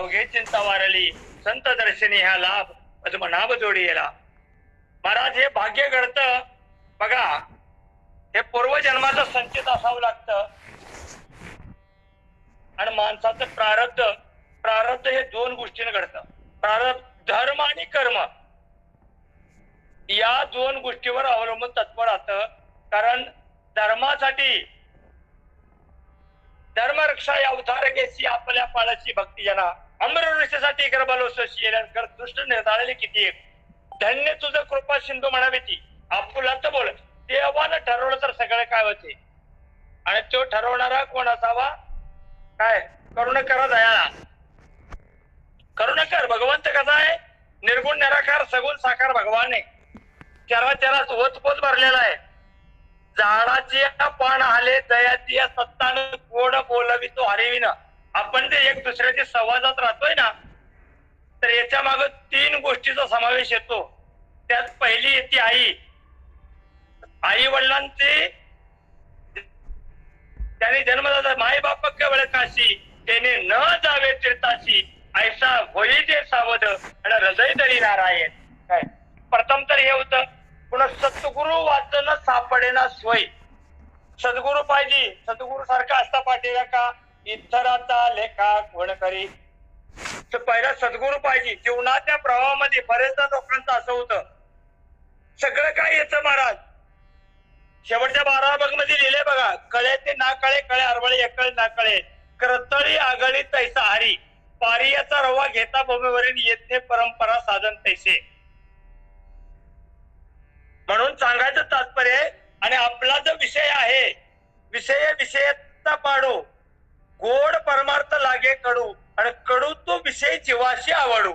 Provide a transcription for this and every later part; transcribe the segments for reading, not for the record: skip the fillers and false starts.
अवघे चिंता वारली संत दर्शनी ह्या लाभ पद्मनाभ जोडीला. महाराज हे भाग्य घडतं बघा, हे पूर्वजन्माचं संचित असावं लागतं. आणि माणसाचं प्रारब्ध प्रारब्ध हे दोन गोष्टीने घडतं. प्रारब्ध धर्म आणि कर्म या दोन गोष्टीवर अवलंबून तत्व राहतं. कारण धर्मासाठी धर्मरक्षा या अवतार घेसी आपल्या पाळाची भक्ती जना अमृतसाठी गर्भलोसशी दृष्ट निर्धारले किती एक धन्य तुझं कृपा सिंधू म्हणावी ती आपुलात बोल. देवानं ठरवलं तर सगळं काय होते. आणि तो ठरवणारा कोण असावा? काय करुणा दयाळा. करुणाकर भगवंत कसा आहे? निर्गुण निराकार सगुण साकार भगवान आहे. चराचरात ओतपोत भरलेला आहे. झाडाची पान आले दयाची सत्तानं गोड बोलवी तो हरिविन. आपण ते एक दुसऱ्याच्या संवादात राहतोय ना, तर याच्या माग तीन गोष्टीचा समावेश येतो. त्यात पहिली येते आई. आई वडिलांचे त्याने जन्मदाता माय बाप केवळ काशी त्याने न जावे तीर्थाशी ऐसा होई जे सावध आणि हृदय तरी नारायण. काय प्रथम तर हे होतं पुन्हा सद्गुरु वाचन सापडेना सोय. सद्गुरु पाहिजे. सद्गुरु सारखा असता पाठीला का इतराचा लेखा कोण करी. तर पहिला सद्गुरु पाहिजे. जीवनाच्या प्रवाहामध्ये बरेचदा लोकांचं असं होतं सगळं काय येतं महाराज. शेवटच्या 12 भाग मध्ये लिहिले बघा, कळे ते ना कळे कळे अरवळे एकळे ना कळे करतळी आगळी तैसा हारी पारियाचा रवा घेता भूमीवरील येथे परंपरा साधन तैसे. म्हणून सांगायचं तात्पर्य आणि आपला जो विषय आहे विषयता पाडू गोड परमार्थ लागे कडू आणि कडू तो विषय जीवाशी आवडू.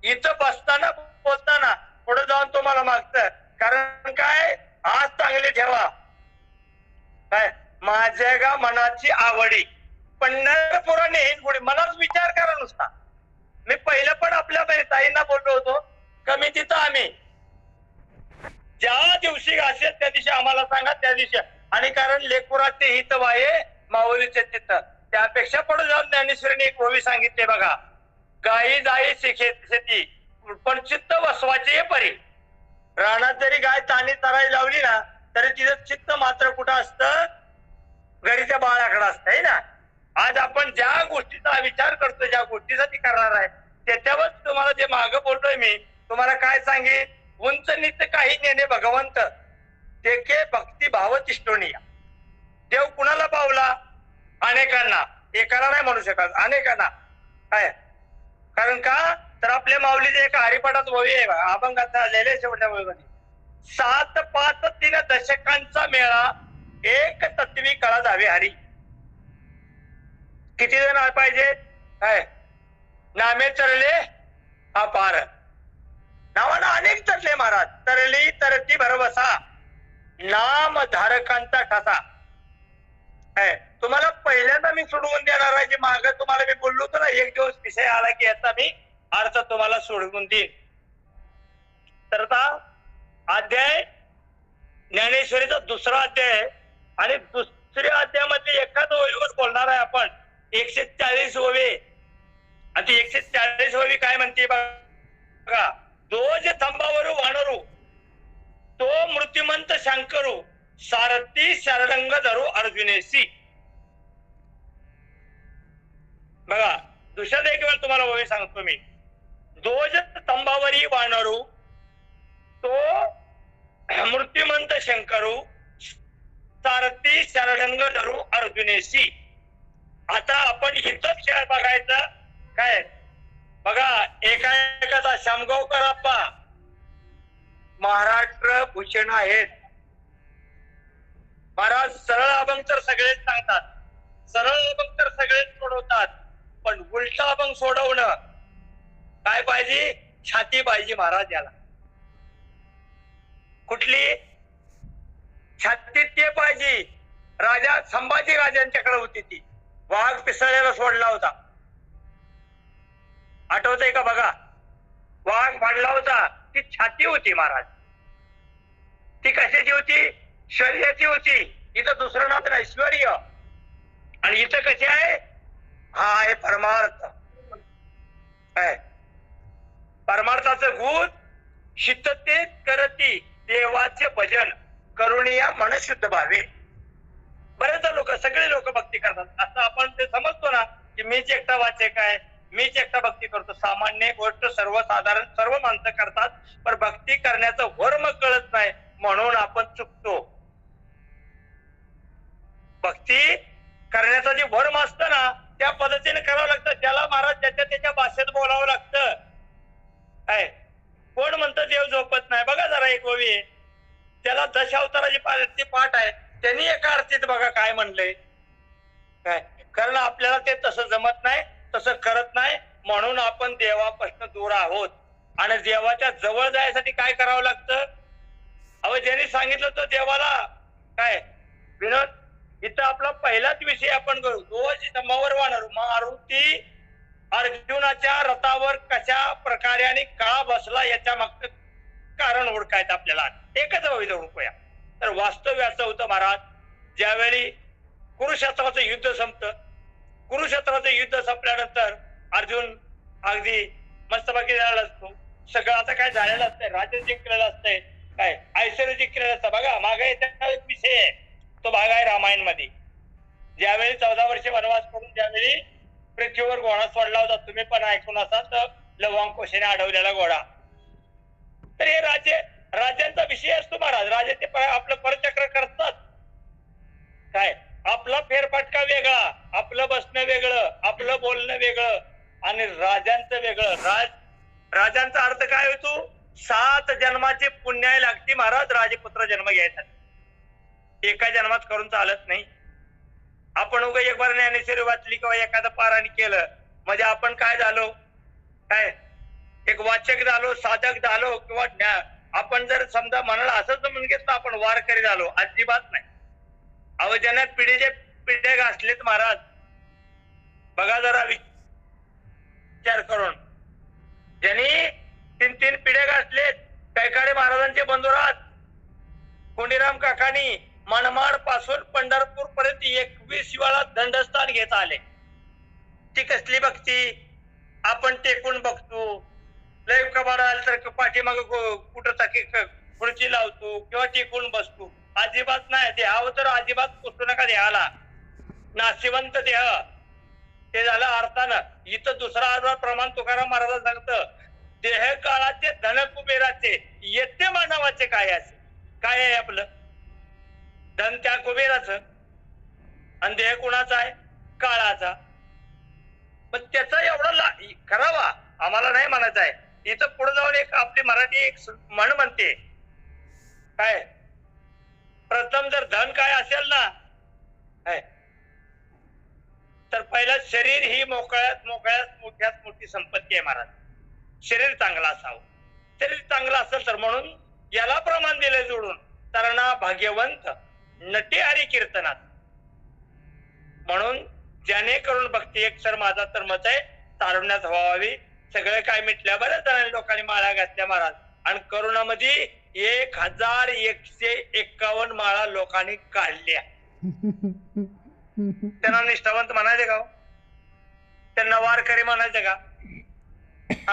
इथं बसताना बोलताना पुढे जाऊन तुम्हाला मागतं. कारण काय आज चांगले ठेवा काय माझ्या गा मनाची आवडी. पंढरपुराने पुढे मनाच विचार करा नुसता. मी पहिलं पण आपल्या ताईंना बोललो होतो कमी तिथं आम्ही ज्या दिवशी असेल त्या दिवशी आम्हाला सांगा त्या दिवशी. आणि कारण लेकुराचे हित वाये माऊलीचे चित्त. त्यापेक्षा पुढे जाऊन ज्ञानेश्वरीने एक ओवी सांगितले बघा, गायी जाई शेती पण चित्त वसवाचे परी. रानात जरी गाय ताणी चरायला लावली ना तरी तिचं चित्त मात्र कुठं असतं? घरीच्या बाळाकडे असतंय ना. आज आपण ज्या गोष्टीचा विचार करतो ज्या गोष्टीसाठी करणार आहे त्याच्यावर तुम्हाला जे मागं बोलतोय मी तुम्हाला काय सांगेन. उंच नित्य काही नेणे भगवंत ते के भक्ती भाव तिष्ठोनिया. देव कुणाला पावला? अनेकांना. एकाला नाही म्हणू शकत, अनेकांना. काय कारण का तर आपल्या माऊलीचे एका हरिपाठात ओवी आहे अभंगात झालेले शेवटच्या ओवीमध्ये 7 5 3 दशकांचा मेळा एक तत्वी कळा जावे हरी. किती जण पाहिजे? काय नामे चरले अपार. नावानं अनेक चरले महाराज. तरली तरती भरवसा नाम धारकांचा ठसा. काय तुम्हाला पहिल्यांदा मी सोडवून देणार आहे. जे माग तुम्हाला मी बोललो होतो ना एक दिवस विषय आला की याचा मी अर्थ तुम्हाला सोडवून देईन. तर आता अध्याय ज्ञानेश्वरीचा दुसरा अध्याय आणि दुसऱ्या अध्यायामध्ये एखाद ओळीवर बोलणार आहे आपण. 140 ओवी. आणि ती 140 ओवी काय म्हणते बघा. तो जे थंबावरू वानरू तो मृत्युमंत शंकरू सारथी शररंग धरू अर्जुनेशी. बघा दुसऱ्या एक वेळ तुम्हाला ओवी सांगतो मी. दोज तंबावरी वानरू तो मृत्युमंत शंकरू सारथी शररंग धरू अर्जुनेशी. आता आपण इथंच खेळ बघायचं काय बघा. एका शामगावकर आप्पा महाराष्ट्र भूषण आहेत महाराज. सरळ अभंग तर सगळेच सांगतात, सरळ अभंग तर सगळेच सोडवतात, पण उलटा अभंग सोडवणं काय पाहिजे? छाती पाहिजे महाराज याला. कुठली छाती? ते पाहिजे. राजा संभाजी राजांच्याकडे होती ती. वाघ पिसळ्याला सोडला होता, आठवतंय का बघा. वाघ भांडला होता, ती छाती होती महाराज. ती कशाची होती? शौर्याची होती. इथं दुसरं नाव तर ऐश्वर्य. आणि इथं कशी आहे? हा आहे परमार्थ. काय परमार्थाचं गुण शितते करती देवाचे भजन करुणिया मन शुद्ध भावे. बरेच लोक सगळे लोक भक्ती करतात असं आपण ते समजतो ना की मीच एकटा वाचक आहे, मीच एकटा भक्ती करतो. सामान्य गोष्ट सर्वसाधारण सर्व माणसं करतात, पण भक्ती करण्याचं वर्म कळत नाही म्हणून आपण चुकतो. भक्ती करण्याचं जे वर्म असतं ना त्या पद्धतीने करावं लागतं. ज्याला महाराज ज्याच्या त्याच्या भाषेत बोलावं लागतं. काय कोण म्हणतं देव झोपत नाही, बघा जरा एक ओवी आहे त्याला दशावताराची पाठ आहे, त्यांनी एका अर्थीत बघा काय म्हणलंय. काय कारण आपल्याला ते तसं जमत नाही, तसं करत नाही म्हणून आपण देवापासून दूर आहोत. आणि देवाच्या जवळ जायसाठी काय करावं लागतं. अहो ज्यांनी सांगितलं तर देवाला काय विनोद इथं आपला पहिलाच विषय आपण करू. रोज मवर वानर मारुती अर्जुनाच्या रथावर कशा प्रकारे आणि का बसला याच्या मागचं कारण ओळखायचं आपल्याला. एकच होईल ओळखूया. तर वास्तव्य असं होतं महाराज, ज्यावेळी कुरुक्षेत्राचं युद्ध संपतं, कुरुक्षेत्राचं युद्ध संपल्यानंतर अर्जुन अगदी मस्तपैकी झालेला असतो. सगळं आता काय झालेलं असतंय, राज्य जिंकलेलं असतंय, काय ऐश्वर्य जिंकलेलं असतं. बघा मागे एक विषय आहे, तो भाग आहे रामायण मध्ये. ज्यावेळी 14 वर्ष वनवास करून ज्यावेळी पृथ्वीवर घोडा सोडला होता, तुम्ही पण ऐकून असाल तर लवंकोशेने अडवलेला घोडा. तर हे राज्यांचा विषय असतो महाराज. राजे ते आपलं परचक्र करतात. काय आपला फेरफटका वेगळा, आपलं बसणं वेगळं, आपलं बोलणं वेगळं आणि राजांचं वेगळं. राजांचा अर्थ काय होतो, 7 जन्माची पुण्याय लागती महाराज राजपुत्र जन्म घ्यायचा. एका जन्मात करून चालत नाही. आपण उगा एक बार ज्ञानेश्वरी वाचली किंवा एखादं पारायण केलं म्हणजे आपण काय झालो, काय एक वाचक झालो, साधक झालो किंवा आपण जर समजा मनाला असंच म्हणून घेतलं आपण वारकरी झालो, अजिबात नाही. अवजनात पिढीचे पिढ्या घासलेत महाराज. बघा जरा विचार करून, ज्यांनी 3 पिढ्या घासलेत. कैकाडे महाराजांचे बंधुराज कोंडीराम काकांनी मनमाड पासून पंढरपूर पर्यंत 21 वेळा दंडस्थान घेत आले. ती कसली भक्ती. आपण टेकून बघतो, लय कबाड आलं तर पाठीमाग कुठं खुर्ची लावतो किंवा टेकून बसतो. अजिबात नाही. देहाव तर अजिबात पुसू नका देहाला. नाशिवंत देह ते झालं अर्थानं. इथं दुसरा प्रमाण तुकाराम महाराज सांगतं, देह काळाचे धन कुबेराचे येते मानवाचे काय असे. काय आहे आपलं धन त्या कुबेराचं आणि देह कुणाचा आहे, काळाचा. पण त्याचा एवढा करावा आम्हाला नाही म्हणायचं आहे. इथं पुढे जाऊन एक आपली मराठी एक म्हण म्हणते, काय प्रथम जर धन काय असेल ना तर पहिला शरीर ही मोकळ्यात मोठी संपत्ती आहे महाराज. शरीर चांगलं असावं. शरीर चांगलं असेल तर म्हणून याला प्रमाण दिले जोडून, तरणा भाग्यवंत नटे हरी कीर्तनात. म्हणून ज्याने करून भक्ती एक सर माझा तर मत आहे तारुण्यात व्हावी. सगळे काय मिटल्या बऱ्याच जणांनी लोकांनी माळा घातल्या महाराज. आणि करोनामध्ये 1151 माळा लोकांनी काढल्या. त्यांना निष्ठावंत म्हणायचे का, त्यांना वारकरी म्हणायचे का,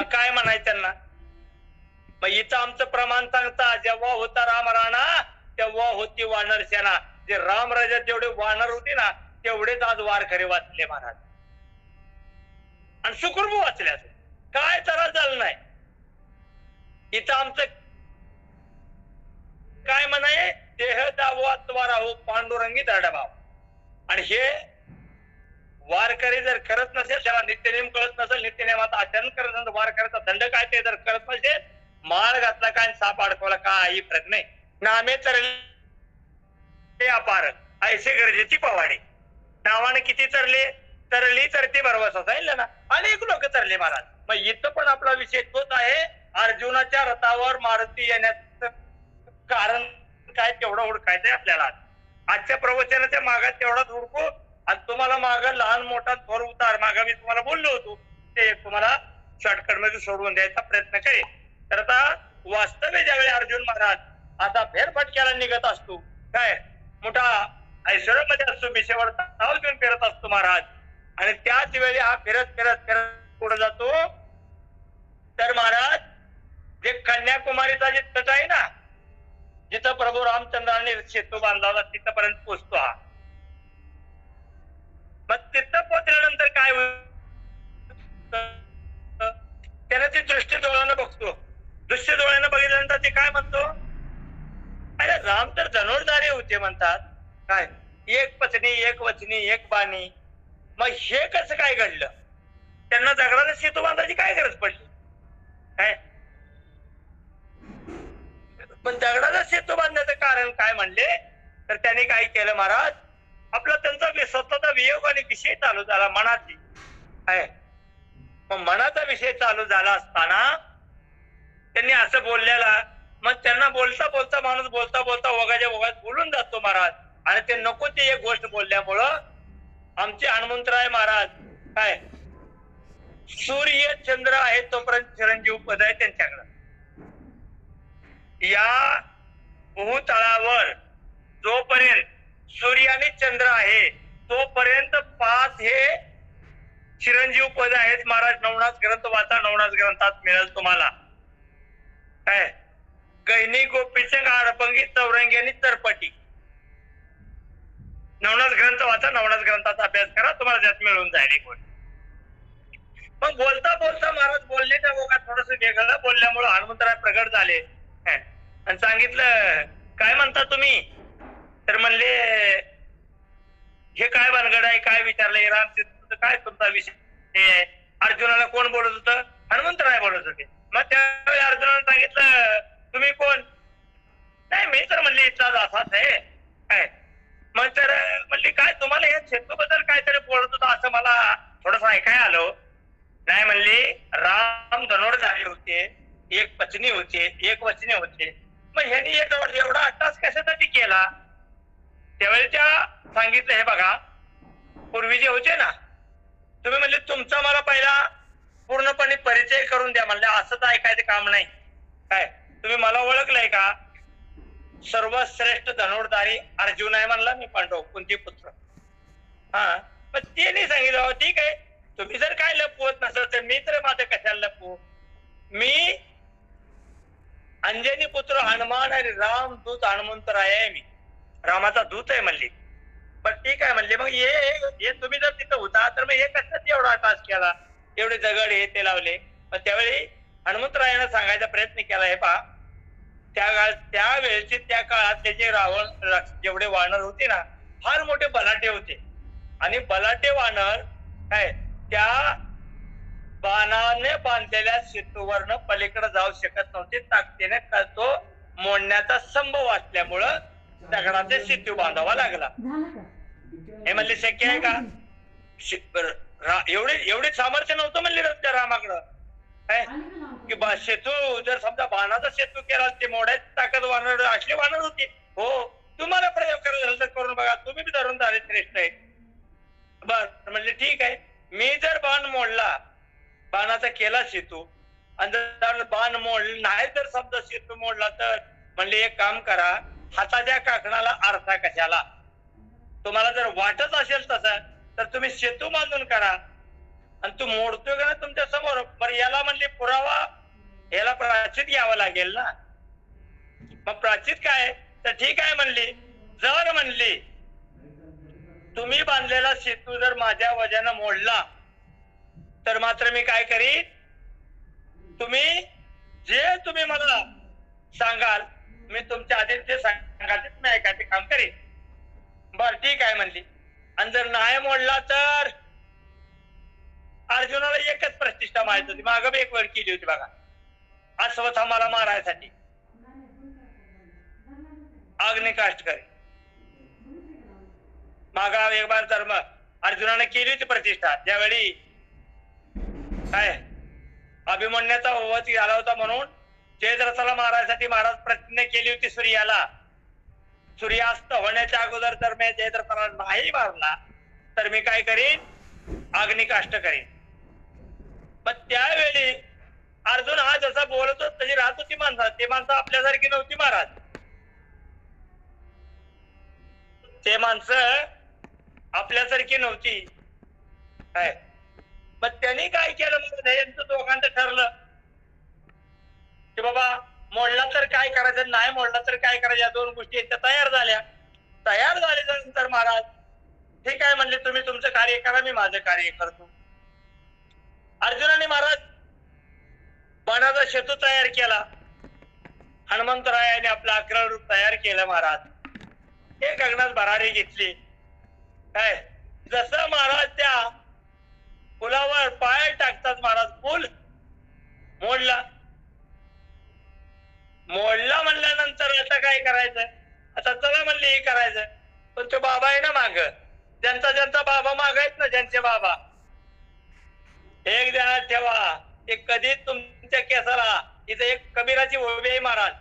काय म्हणायचं त्यांना. मग इथं आमचं प्रमाण सांगता, जेव्हा होता राम राणा तेव्हा होती वानर सेना. जे राम राज्यात जेवढे वानर होते ना तेवढेच आज वारकरी वाचले महाराज. आणि सुखरूप वाचले. काय त्रास झाला नाही. इथं आमचं काय म्हणाय, देह दावा त्वारा हो पांडुरंगी दरडाभाव. आणि हे वारकरी जर करत नसेल, त्याला नित्यनेम कळत नसेल, नित्यनेमाचं आचरण करत नसेल, वारकऱ्याचा दंड काय ते जर करत नसेल, माळ घातला काय साप अडकवला काही फरक नाही. नामे तरले अपार ऐसे गरजेची पवाडे. नावाने किती तरले, तरली तरती भरवसा सांगितलं ना. अनेक लोक तरले महाराज. मग इथं पण आपला विषय तोच आहे. अर्जुनाच्या रथावर मारुती येण्याचं कारण काय तेवढं ओळखायचंय आपल्याला. आजच्या प्रवचनाच्या मागात तेवढाच हुडकू आणि तुम्हाला माग लहान मोठा थोर उतार मागा मी तुम्हाला बोललो होतो ते तुम्हाला शॉर्टकट मध्ये सोडवून द्यायचा प्रयत्न करेल. तर आता वास्तव्य ज्यावेळी अर्जुन महाराज आता फेरफटक्याला निघत असतो, काय मोठा ऐश्वर्यामध्ये असतो, विषयावर ताव घेऊन फिरत असतो महाराज. आणि त्याच वेळी हा फिरत फिरत फिरत पुढे जातो प्रभू रामचंद्राने सेतू बांधला होता तिथपर्यंत पोहोचतो हा. मग तिथं पोहोचल्यानंतर काय होईल, त्याने ती दृष्टी डोळ्यानं बघतो. दृष्टी डोळ्यानं बघितल्यानंतर ते काय म्हणतो, अरे राम तर धनुर्धारी होते म्हणतात, काय एक पत्नी एक वचनी एक बाणी, मग हे कसं काय घडलं, त्यांना दगडाला सेतू बांधायची काय गरज पडली काय. पण दगडाला सेतू बांधण्याचं कारण काय म्हणले तर त्यांनी काय केलं महाराज, आपला त्यांचा स्वतःचा वियोग आणि विषय चालू झाला मनाची काय. मग मनाचा विषय चालू झाला असताना त्यांनी असं बोललेला, मग त्यांना बोलता बोलता माणूस बोलता बोलता ओघाच्या ओघात बोलून जातो महाराज. आणि ते नको ते एक गोष्ट बोलल्यामुळं आमचे हनुमंतराय महाराज काय सूर्य चंद्र आहे तोपर्यंत चिरंजीव पद आहे त्यांच्याकडं. या भूतळावर जोपर्यंत सूर्य आणि चंद्र आहे तोपर्यंत 5 हे चिरंजीव पद आहेत महाराज. नवनाथ ग्रंथ वाचा, नवनाथ ग्रंथात मिळेल तुम्हाला काय. गैनी गोपीचंग आडपंगी चौरंगी आणि चरपटी, नवनाथ ग्रंथ वाचा, नवनाथ ग्रंथाचा अभ्यास करा, तुम्हाला त्यात मिळून जाईल एक गोष्ट. मग बोलता बोलता महाराज बोलण्याच्या ओघात थोडस वेगळं बोलल्यामुळे हनुमंतराय प्रगट झाले आणि सांगितलं, काय म्हणता तुम्ही, तर म्हणले हे काय भानगड आहे, काय विचारलंय राम काय तुमचा विषय. अर्जुनाला कोण बोलत होतं, हनुमंतराय बोलत होते. मग त्यावेळी अर्जुनाला सांगितलं, तुम्ही कोण, नाही मी तर म्हणले इथलाच असाच आहे काय. मग तर म्हणले काय तुम्हाला या सेतूबद्दल काहीतरी बोलत होतं असं मला थोडस ऐकाय आलं. नाही म्हणली राम धनुर्धारी होते, एक पत्नी होते, एक वचने होते, मग ह्यांनी एवढा अट्टास कशासाठी केला. त्यावेळी त्या सांगितलं, हे बघा पूर्वी जे होते ना तुम्ही म्हणले तुमचा मला पहिला पूर्णपणे परिचय करून द्या म्हणले, असंच ऐकायचं काम नाही काय. तुम्ही मला ओळखलंय का, सर्वश्रेष्ठ धनुर्धारी अर्जुन आहे म्हणला मी, पांडव कुंती पुत्र. हा मग ते नाही सांगितलं, ठीक आहे तुम्ही जर काय लपवत नसेल तर मी तर माझं कशाला लपवू, मी अंजनी पुत्र हनुमान आणि राम दूत हनुमंतराय आहे, मी रामाचा दूत आहे म्हणली. पण ठीक आहे म्हणले, मग हे तुम्ही जर तिथं होता तर मग हे कशासाठी एवढा टास्क केला, एवढे दगड हे ते लावले. मग त्यावेळी हनुमंतरायानं सांगायचा प्रयत्न केला, हे पहा त्यावेळेचे त्या काळात त्याचे रावण जेवढे वानर होते ना फार मोठे बलाटे होते, आणि बलाटे वानर काय त्या बाणाने बांधलेल्या सेतूवरनं पलीकडे जाऊ शकत नव्हते. ताकदीने तो मोडण्याचा संभव असल्यामुळं दगडाचे सेतू बांधावा लागला. हे म्हणले शक्य आहे का, एवढे सामर्थ्य नव्हतं म्हणले त्या रामाकडं काय की सेतू जर समजा बाणाचा सेतू केला ते मोडायची ताकद वानर असले वानर होते. हो तुम्हाला प्रयोग करायला तर करून बघा, तुम्ही बी धरून झाले श्रेष्ठ आहे. बर म्हणजे ठीक आहे, मी जर बाण मोडला, बाणाचा केला सेतू, आणि जर बाण मोडला नाही तर समजा सेतू मोडला तर म्हणले एक काम करा, हाताच्या काकणाला आरसा कशाला, तुम्हाला जर वाटत असेल तसं तर तुम्ही सेतू बांधून करा, आणि तू मोडतोय का तुमच्या समोर. बरं याला म्हणले पुरावा, याला प्राचित घ्यावं लागेल ना. मग प्राचित काय, तर ठीक आहे म्हणली, जर म्हणली तुम्ही बांधलेला सेतू जर माझ्या वजनानं मोडला तर मात्र मी काय करीन, तुम्ही मला सांगाल मी तुमच्या आधी ते सांगाल ते तुम्ही ऐकायचे काम करीन. बर ठीक आहे म्हणली. आणि जर नाही मोडला तर अर्जुनाला एकच प्रतिष्ठा माहित होती, मागं एक वर केली होती बघा, अश्वत्थामाला मारायसाठी अग्निकाष्ट करी. मागा एक बार धर्म अर्जुनाने केली होती प्रतिष्ठा, ज्यावेळी काय अभिमन्याचा वध झाला होता म्हणून जयद्रथाला मारायसाठी महाराज प्रतिज्ञा केली होती सूर्याला. सूर्यास्त होण्याच्या अगोदर जर मी जयद्रथाला नाही मारला तर मी काय करीन, अग्निकाष्ट करीन. पण त्यावेळी अर्जुन हा जसा बोलत होता तशी राहत होती माणसं, ते माणसं आपल्यासारखी नव्हती महाराज. ते माणसं आपल्यासारखी नव्हती काय. मग त्यांनी काय केलं, मग यांचं दोघांचं ठरलं की बाबा मोडला तर काय करायचं जर नाही मोडला तर काय करायचं, या दोन गोष्टी त्या तयार झाल्या. तयार झाल्यानंतर महाराज ठीक आहे म्हणले, तुम्ही तुमचं कार्य करा, मी माझं कार्य करतो. अर्जुनाने महाराज बाणाचा सेतू तयार केला. हनुमंतरायाने आपलं 11 रूप तयार केलं. महाराज हे गगनात भरारी घेतली. काय जसं महाराज त्या पुलावर पाय टाकतात, महाराज पूल मोडला. मोडला म्हणल्यानंतर आता काय करायचं, आता चला म्हणले हे करायचं. पण तो बाबा आहे ना माग, ज्यांचा बाबा माग आहेत ना, ज्यांचे बाबा, एक ध्यानात ठेवा, एक कधी तुमच्या केसाला इथे एक कबीराची ओवी आहे महाराज,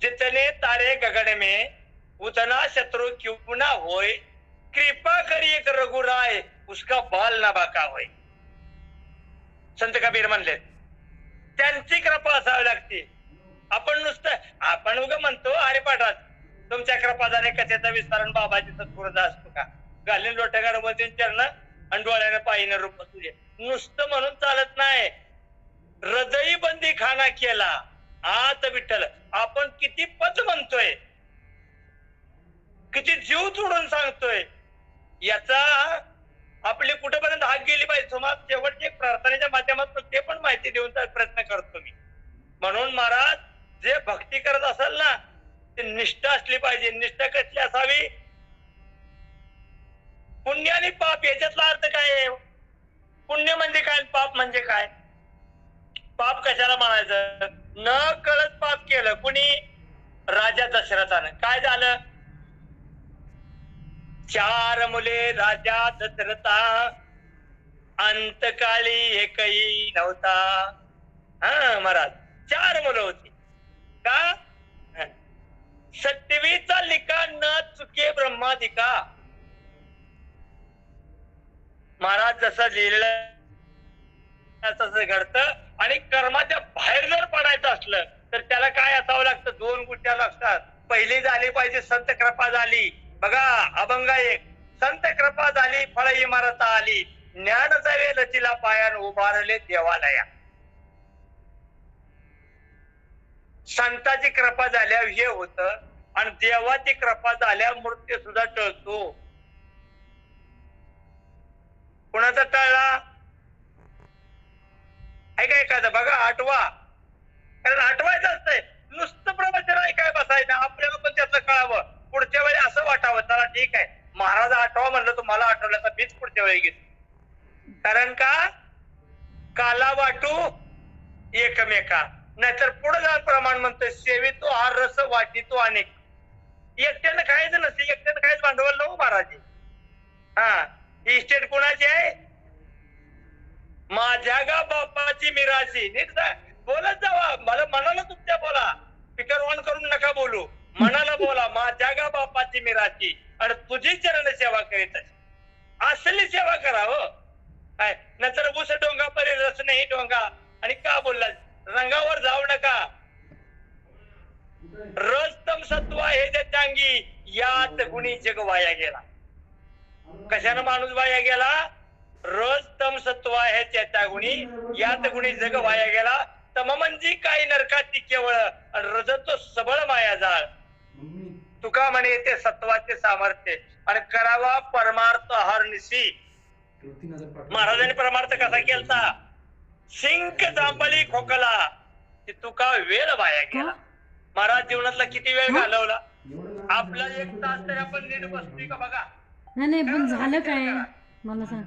जितने तारे गगन में उतना शत्रु क्यों ना होय, कृपा करी एक रघुराय उसका बाल ना बाका होय. संत कबीर म्हणले त्यांची कृपा असावी लागते. आपण नुसतं आपण उगा म्हणतो अरे पाठात तुमच्या कृपादाने कथेचा विस्तारण बाबाची सत्पुरता असतो का, घालीन लोटेगार मध्ये चरण आणि डोळ्याने पायीने रूप तुझे, नुसतं म्हणून चालत नाही. हृदयी बंदी खाना केला आत विठ्ठल. आपण किती पद म्हणतोय, किती जीव तोडून सांगतोय, याचा आपली कुठेपर्यंत हात गेली पाहिजे. तुम्हाला शेवटची एक प्रार्थनेच्या माध्यमातून ते पण माहिती देऊन प्रयत्न करतो मी. म्हणून महाराज जे भक्ती करत असेल ना, ते निष्ठा असली पाहिजे. निष्ठा कसली असावी, पुण्य आणि पाप याच्यातला अर्थ काय आहे? पुण्य म्हणजे काय, पाप म्हणजे काय? पाप कशाला म्हणायचं? न कळत पाप केलं कुणी? राजा दशरथानं. काय झालं? 4 मुले राजा दशरथा, अंतकाळी एकही नव्हता. हा महाराज 4 मुलं होती. का? 7वीचा लिका न चुके ब्रह्मादिका. महाराज जसं लिहिलेलं तसं घडतं. आणि कर्माच्या बाहेर जर पडायचं असलं तर त्याला काय असावं लागतं? 2 गोष्टी लागतात. पहिली झाली पाहिजे संत कृपा झाली. बघा अभंग एक, संत कृपा झाली फळ इमारत आली, ज्ञान जावे लचिला पायान उभारले देवालया. संताची कृपा झाल्यावर हे होत, आणि देवाची कृपा झाल्यावर मृत्यू सुद्धा टळतो. कुणाचा टळला आहे का एखादं? बघा आठवा, कारण आठवायचं असतंय. नुसतं प्रवचन ऐकाय बसायचं, आपल्याला पण त्याचं कळावं. पुढच्या वेळी असं वाटावं चला ठीक आहे महाराज आठवा म्हणलं, तुम्हाला आठवलं तर मीच पुढच्या वेळी घेतो. कारण का काला वाटू एकमेका, नाहीतर पुढे जाऊन प्रमाण म्हणतोय सेवितो हा रस वाटितो अनेक. एकट्यानं खायचं नसते, एकट्यानं खायचं भांडवल नको महाराज. हा ही इस्टेट कुणाची आहे? माझ्या गा बापाची मिराशी. नीट बोलत जावा, मला मनाला तुमच्या बोला, स्पीकर ऑन करून नका बोलू, मनाला बोला. माझ्या गा बापाची मिराशी आणि तुझी चरण सेवा करीत असली सेवा करा हो. काय नंतर ऊस डोंगा परी रस नाही डोंगा. आणि का बोलला रंगावर जाऊ नका. रस तम सत्व हे ज्याच्या अंगी, यात गुणी जग वाया गेला. कशानं माणूस वाया गेला? रस तम सत्व आहे त्याच्या गुणी, यात गुणी जग वाया गेला. तम म्हणजे काही नरकाची केवळ, रजतो सबळ माया जाळ. तुका म्हणे ते सत्वाचे सामर्थ्य आणि करावा परमार्थ हरनिशी. महाराजांनी परमार्थ कसा केलता? शिंक जांभळी खोकला, की तुका वेळ वाया गेला. महाराज जीवनातला किती वेळ घालवला? आपला 1 तास तरी आपण नीट बसतोय का बघा. नाही पण झालं काय मला सांग.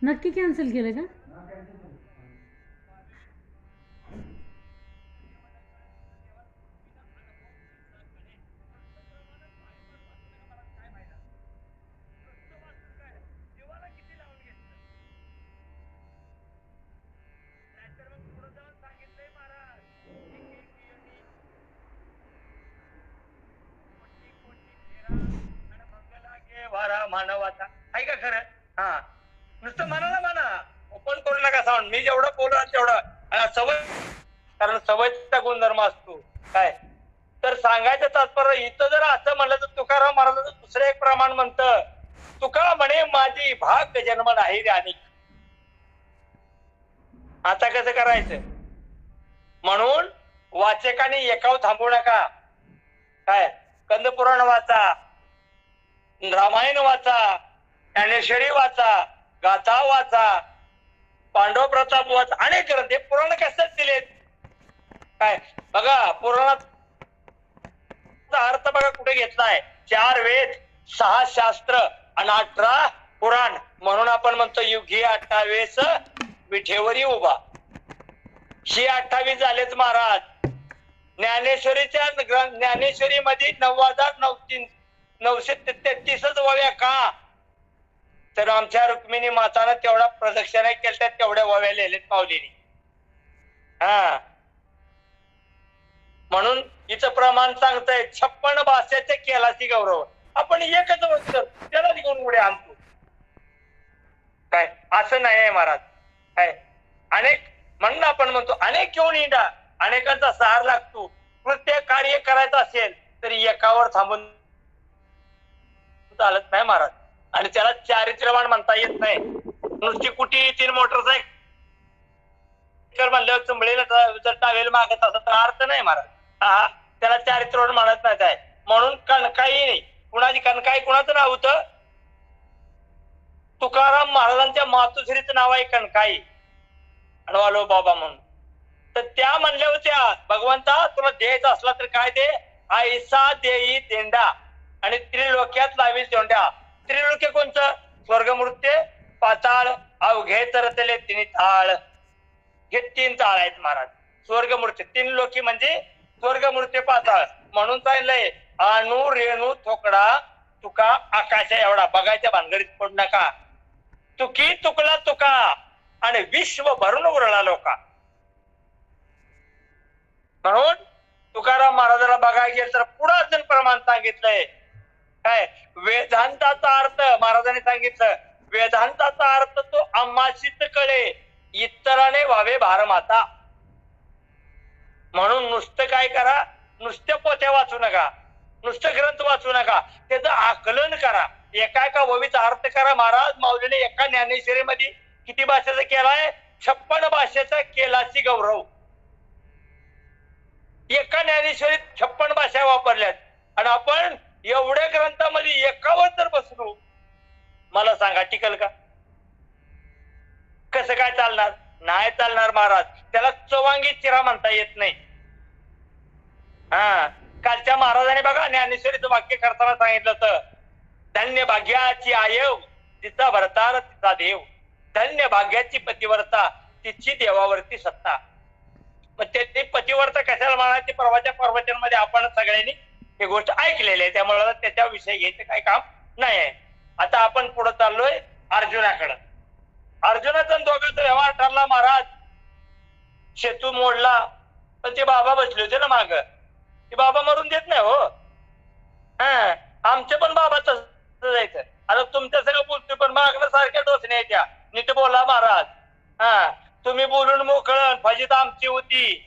नक्की कॅन्सल केलं का? मानवाचा आहे का खरं? हा नुसतं मनाला म्हणा, ओपन करू नका साऊंड. मी जेवढं बोलू तेवढं सवय, कारण सवयचा गुणधर्म असतो. काय तर सांगायचं तात्पर्य इथं जर असं म्हणलं तर तुकाराम महाराजांचं दुसरं एक प्रमाण म्हणतं, तुका म्हणे माझी भाग जन्म नाही रे आणि आता कसं करायचं? म्हणून वाचकाने एकावर थांबू नका. काय कंदपुराण वाचा, रामायण वाचा, ज्ञानेश्वरी वाचा, गाथा वाचा, पांडव प्रताप वाचा, अनेक ग्रंथ. पुराण कशात दिलेत? काय बघा, पुराणाचा अर्थ बघा कुठे घेतलाय. 4 वेद, 6 शास्त्र आणि 18 पुराण. म्हणून आपण म्हणतो युगी 28 विठेवरी उभा. ही 28 झालेच महाराज. ज्ञानेश्वरी मध्ये 9,933 वव्या का? तर आमच्या रुक्मिणी मातानं तेवढा प्रदक्षिणा केल्या, तेवढ्या वव्या लिहिलेत माऊलीने. हा, म्हणून हिचं प्रमाण सांगतंय 56 भाषेचे केलाची गौरव. आपण एकच वचन त्याला घेऊन पुढे आणतो. काय असं नाही आहे महाराज. काय अनेक म्हणून आपण म्हणतो अनेक घेऊन इंडा, अनेकांचा सहार लागतो. प्रत्येक कार्य करायचं असेल तरी एकावर थांबून चालत नाही महाराज. आणि त्याला चारित्र्यवान म्हणता येत नाही. नुसती कुठे 3 मोटरसायकल म्हणल्यावर चुंबळीला जर टावेल मागत असं तर अर्थ नाही महाराज. हा, त्याला चारित्र्यवान म्हणत नाही काय. म्हणून कणकाई नाही. कुणाची कणकाई कुणाचं नाव होतं? तुकाराम महाराजांच्या मातोश्रीचं नाव आहे कणकाई. अडवालो बाबा म्हणून. तर त्या म्हणल्या होत्या भगवंता तुला द्यायचा असला तर काय दे? ऐसा देई देंडा आणि त्रिलोक्यात लावी तोंड्या. त्रिलोक्य कोणतं? स्वर्गमृत्य, पाताळ, अवघे तरतले 3 ताळ. हे 3 ताळ आहेत महाराज. स्वर्गमृत्य 3 लोकी म्हणजे स्वर्गमृत्य, पाताळ. म्हणून सांगितलंय अणु रेणू थोकडा तुका आकाशा एवढा. बघायच्या भानगडीत पडू नका. तुकी तुकला तुका आणि विश्व भरून उरला लोका. म्हणून तुकाराम महाराजाला बघायला गेलं तर पुढे अजून प्रमाण सांगितलंय. काय वेदांताचा अर्थ महाराजांनी सांगितलं. वेदांताचा अर्थ तो आम्हाशीच कळे, इतराने व्हावे भारमाता. म्हणून नुसतं काय करा, नुसत्या पोथ्या वाचू नका, नुसतं ग्रंथ वाचू नका, त्याचं आकलन करा. एका ववीचा अर्थ करा. महाराज माऊलीने एका ज्ञानेश्वरी मध्ये किती भाषेचा केलाय? 56 भाषेचा केलाची गौरव. एका ज्ञानेश्वरीत 56 भाषा वापरल्यात. आणि आपण एवढ्या ग्रंथामध्ये एकावर जर बसलो, मला सांगा टिकल का? कसं काय चालणार? नाही चालणार महाराज. त्याला चवांगी चिरा म्हणता येत नाही. हा, कालच्या महाराजांनी बघा ज्ञानेश्वरीचं वाक्य करताना सांगितलं होतं, धन्य भाग्याची आयव तिचा भरतार तिचा देव. धन्य भाग्याची पतिव्रता तिची देवावरती सत्ता. मग ते पतिव्रता कशाला म्हणायची? परवाच्या प्रवचन मध्ये आपण सगळ्यांनी ही गोष्ट ऐकलेली आहे. त्यामुळे त्याच्याविषयी घ्यायचं काही काम नाही आहे. आता आपण पुढे चाललोय अर्जुनाकडे. अर्जुनाचा दोघांचा व्यवहार ठरला महाराज. सेतू मोडला, पण ते बाबा बसले होते ना माग. ते बाबा मरून देत नाही हो. हा, आमचे पण बाबा तसं जायचं. आता तुमच्या सगळं बोलतोय पण मागणं सारख्या डोसणे यायच्या. नीट बोला महाराज. हा, तुम्ही बोलून मोकळण फजित आमची होती.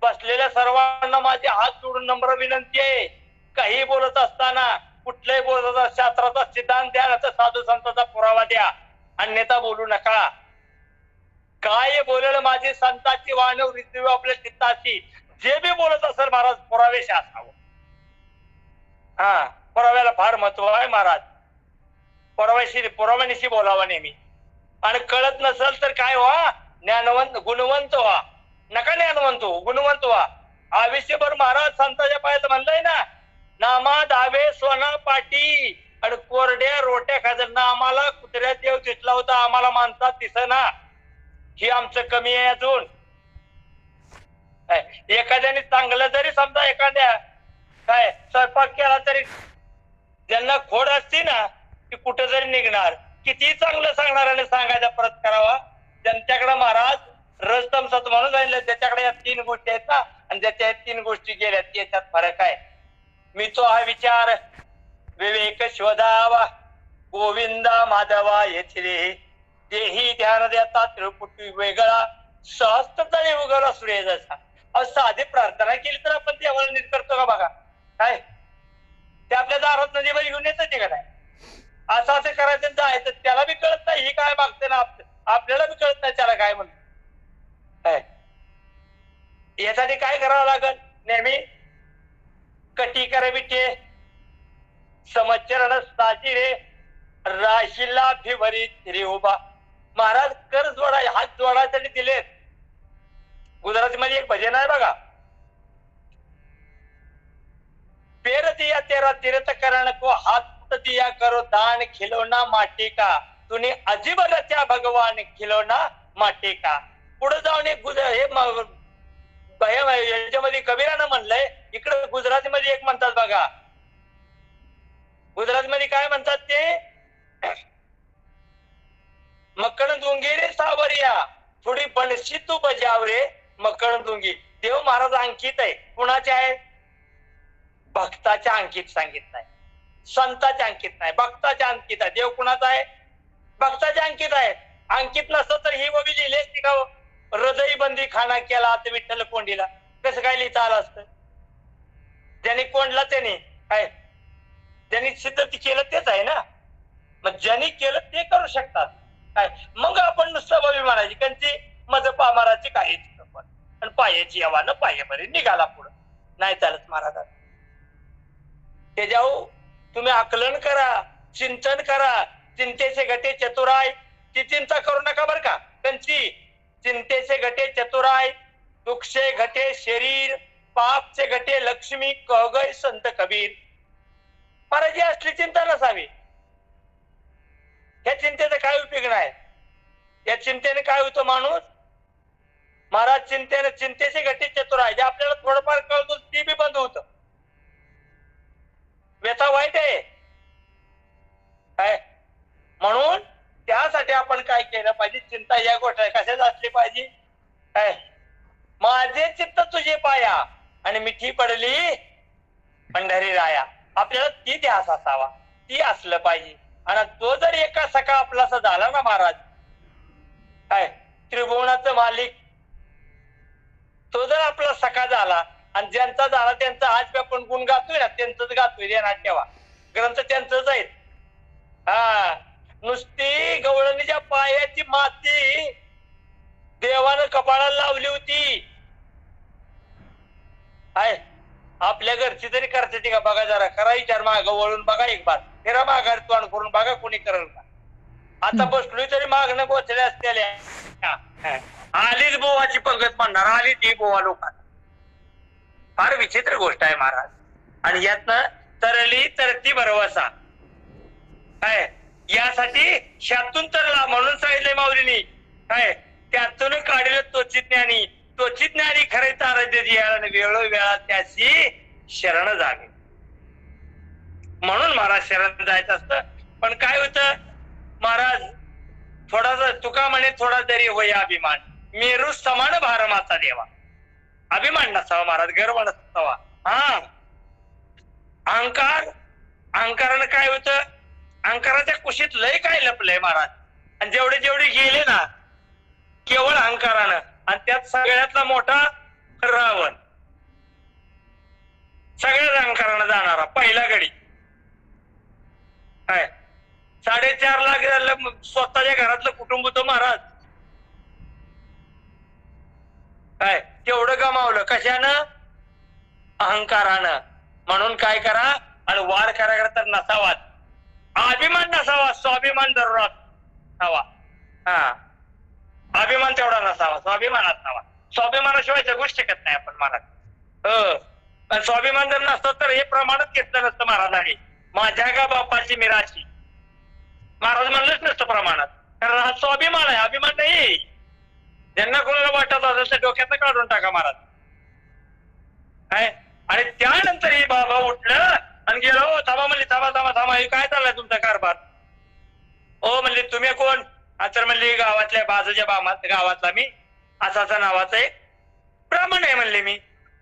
बसलेल्या सर्वांना माझे हात जोडून नम्र विनंती आहे. काही बोलत असताना, कुठल्याही बोलत असताना शास्त्राचा सिद्धांत द्या, साधू संतांचा पुरावा द्या, अन्यथा बोलू नका. काय बोलेल माझी संतांची वाणव रित्व आपल्या चित्ताची. जे बी बोलत असेल महाराज पुरावेश असावं. हा, पुराव्याला फार महत्व आहे महाराज. पुराव्यानिशी बोलावा नेहमी. आणि कळत नसेल तर काय व्हा, ज्ञानवंत गुणवंत व्हा. नका ज्ञानवंत हो, गुणवंत व्हा. आयुष्यभर महाराज संतांच्या पायात म्हणलंय ना, नामा दावे सोना पाटी आणि कोरड्या रोट्या खाजर. आम्हाला कुत्र्यात देव दिसला होता, आम्हाला माणसात दिसना. ही आमचं कमी आहे अजून. एखाद्याने चांगलं जरी समजा एखाद्या काय स्वयंपाक केला तरी ज्यांना खोड असते ना, ती कुठं जरी निघणार. किती चांगलं सांगणार आणि सांगायचा परत करावा. त्यांच्याकडे महाराज रजतमसत म्हणून जाईल. त्याच्याकडे या 3 गोष्टी आहेत ना, आणि ज्याच्या 3 गोष्टी गेल्या त्याच्यात फरक आहे. मी तो हा विचार विवेक शोधावा, गोविंदा माधवा येथे देही ध्यान देता त्रिपुटी वेगळा, सहस्त्र तरी उगवला सूर्य जसा. साधी प्रार्थना केली तर आपण देवाला नीट करतो का? बघा काय ते आपल्या दारात नदीवर घेऊन येतं ते का नाही? असं असं करायचं आणि जायचं. त्याला बी कळत नाही ही काय मागते ना, आपल्याला बी कळत नाही त्याला काय म्हणत. यासाठी काय करावं लागल? नेहमी कटी करविटे समचरण साची रे राशीला फिभरीत रे उभा. महाराज कर जोडा, हात जोडायसाठी दिलेत. गुजरातीमध्ये एक भजन आहे बघा, पेर दिया तेरा तीर्थ करण को हात दिया करो दान खिलौना माटी का तुने अजीब रचा भगवान खिलौना माटी का. पुढे जाऊन एक याच्यामध्ये कबीरानं म्हणलंय, इकडे गुजरातीमध्ये एक म्हणतात बघा. गुजरातीमध्ये काय म्हणतात ते, मकण दुंगी रे सावरिया थोडी बनशी तू बजाव रे मकण दुंगी. देव महाराज अंकित आहे. कुणाचे आहे? भक्ताच्या अंकित सांगितलंय, संताच्या अंकित नाही, भक्ताच्या अंकित आहे. देव कुणाचा आहे? भक्ताच्या अंकित आहे. अंकित नसतं तर ही वबी लिहिली असती का? हृदय बंदी खाना केला तर विठ्ठल कोंडीला, कसं काय लिहिता आलं असतं? ज्यांनी कोंडला त्याने काय, ज्यांनी सिद्ध केलं तेच आहे ना. मग ज्यांनी केलं ते करू शकतात काय. मग आपण नुसतं बाबी म्हणायची कंची मज पामाराची काही आणि पायाची आव्हानं पाय बरे निघाला पुढं. नाही चालत महाराज. ते जाऊ तुम्ही आकलन करा, चिंतन करा. चिंतेचे गटे चतुराय, ती चिंता करू नका बर का. कंची चिंतेचे गटे चतुराय, दुःखचे घटे शरीर, पापचे घटे लक्ष्मी, कहगय संत कबीर. महाराज ही असली चिंता नसावी. या चिंतेचा काय उपयोग नाही. या चिंतेने काय होतं माणूस? महाराज चिंतेने चिंतेचे घटे चतुराय, जे आपल्याला थोडंफार कळतो ती बी बंद होत. व्यथा वाईट आहे काय. म्हणून त्यासाठी आपण काय केलं पाहिजे? चिंता या गोष्ट कशाच असली पाहिजे काय. माझे चित्त तुझे पाया आणि मिठी पडली पंढरी राया. आपल्याला ती ध्यास असावा, ती असलं पाहिजे. आणि तो जर एका सका आपलासा झाला ना महाराज काय, त्रिभुवनाचं मालिक तो जर आपला सखा झाला आणि ज्यांचा झाला त्यांचा आज आपण गुण गातोय ना, त्यांचंच गातोय. ध्यानात ठेवा, ग्रंथ त्यांचंच आहेत. हा, नुसती गवळणीच्या पायाची माती देवानं कपाळाला लावली होती. आहे आपल्या घरची तरी करते का बघा जरा. करा विचार, माग वळून बघा एक बार, फिरा माघार तोंड करून बघा कोणी करेल का. आता बसलोय तरी मागणं गोचल्या असलेल्या. आलीच बोवाची पंगत म्हणणार, आली ती बोवा लोकांना. फार विचित्र गोष्ट आहे महाराज. आणि यातनं तरली तरती भरवसा काय, यासाठी शातून तरला म्हणून सांगितलंय माऊलीनी काय. त्यातून काढलं तोची ज्ञानी, तोची ज्ञानी खरे तारदे वेळोवेळा त्याची शरण जावे. म्हणून महाराज शरण जायचं असतं. पण काय होतं महाराज, थोडासा तुका म्हणे थोडा तरी होय अभिमान, मेरू समान भारमाचा देवा. अभिमान नसावा महाराज, गर्व नसावा. हा, अहंकार, अहंकारानं काय होतं, अहंकाराच्या कुशीत लय काय लपलंय महाराज. आणि जेवढे जेवढे गेले ना केवळ अहंकारानं, आणि त्यात सगळ्यातला मोठा रावण, सगळ्याच अहंकारानं जाणारा पहिला गडी काय. 4.5 लाख स्वतःच्या घरातलं कुटुंब होतं महाराज काय. तेवढं गमावलं कशानं? अहंकारानं. म्हणून काय करा, आणि वार करा तर नसावा अभिमान, नसावा स्वाभिमान जरूर हवा. हा, अभिमान तेवढा नसावा, स्वाभिमान असावा. स्वाभिमानाशिवाय जगू शकत नाही आपण महाराज. स्वाभिमान जर नसतं तर हे प्रमाणच घेतलं नसतं महाराजांनी. माझ्या का बापाची मिराशी महाराज म्हणलंच नसतं प्रमाणात. कारण हा स्वाभिमान आहे, अभिमान नाही. ज्यांना कोणाला वाटत असेल तर डोक्यात काढून टाका महाराज. आणि त्यानंतर ही बाबा उठलं आणि गेलो. थांबा म्हणली, थांबा थांबा थांबा, हे काय चाललंय तुमचा कारभार? ओ म्हणली तुम्ही कोण? तर म्हणली गावातल्या बाजूच्या गावातला मी असाचा नावाचा एक ब्राह्मण आहे म्हणले मी.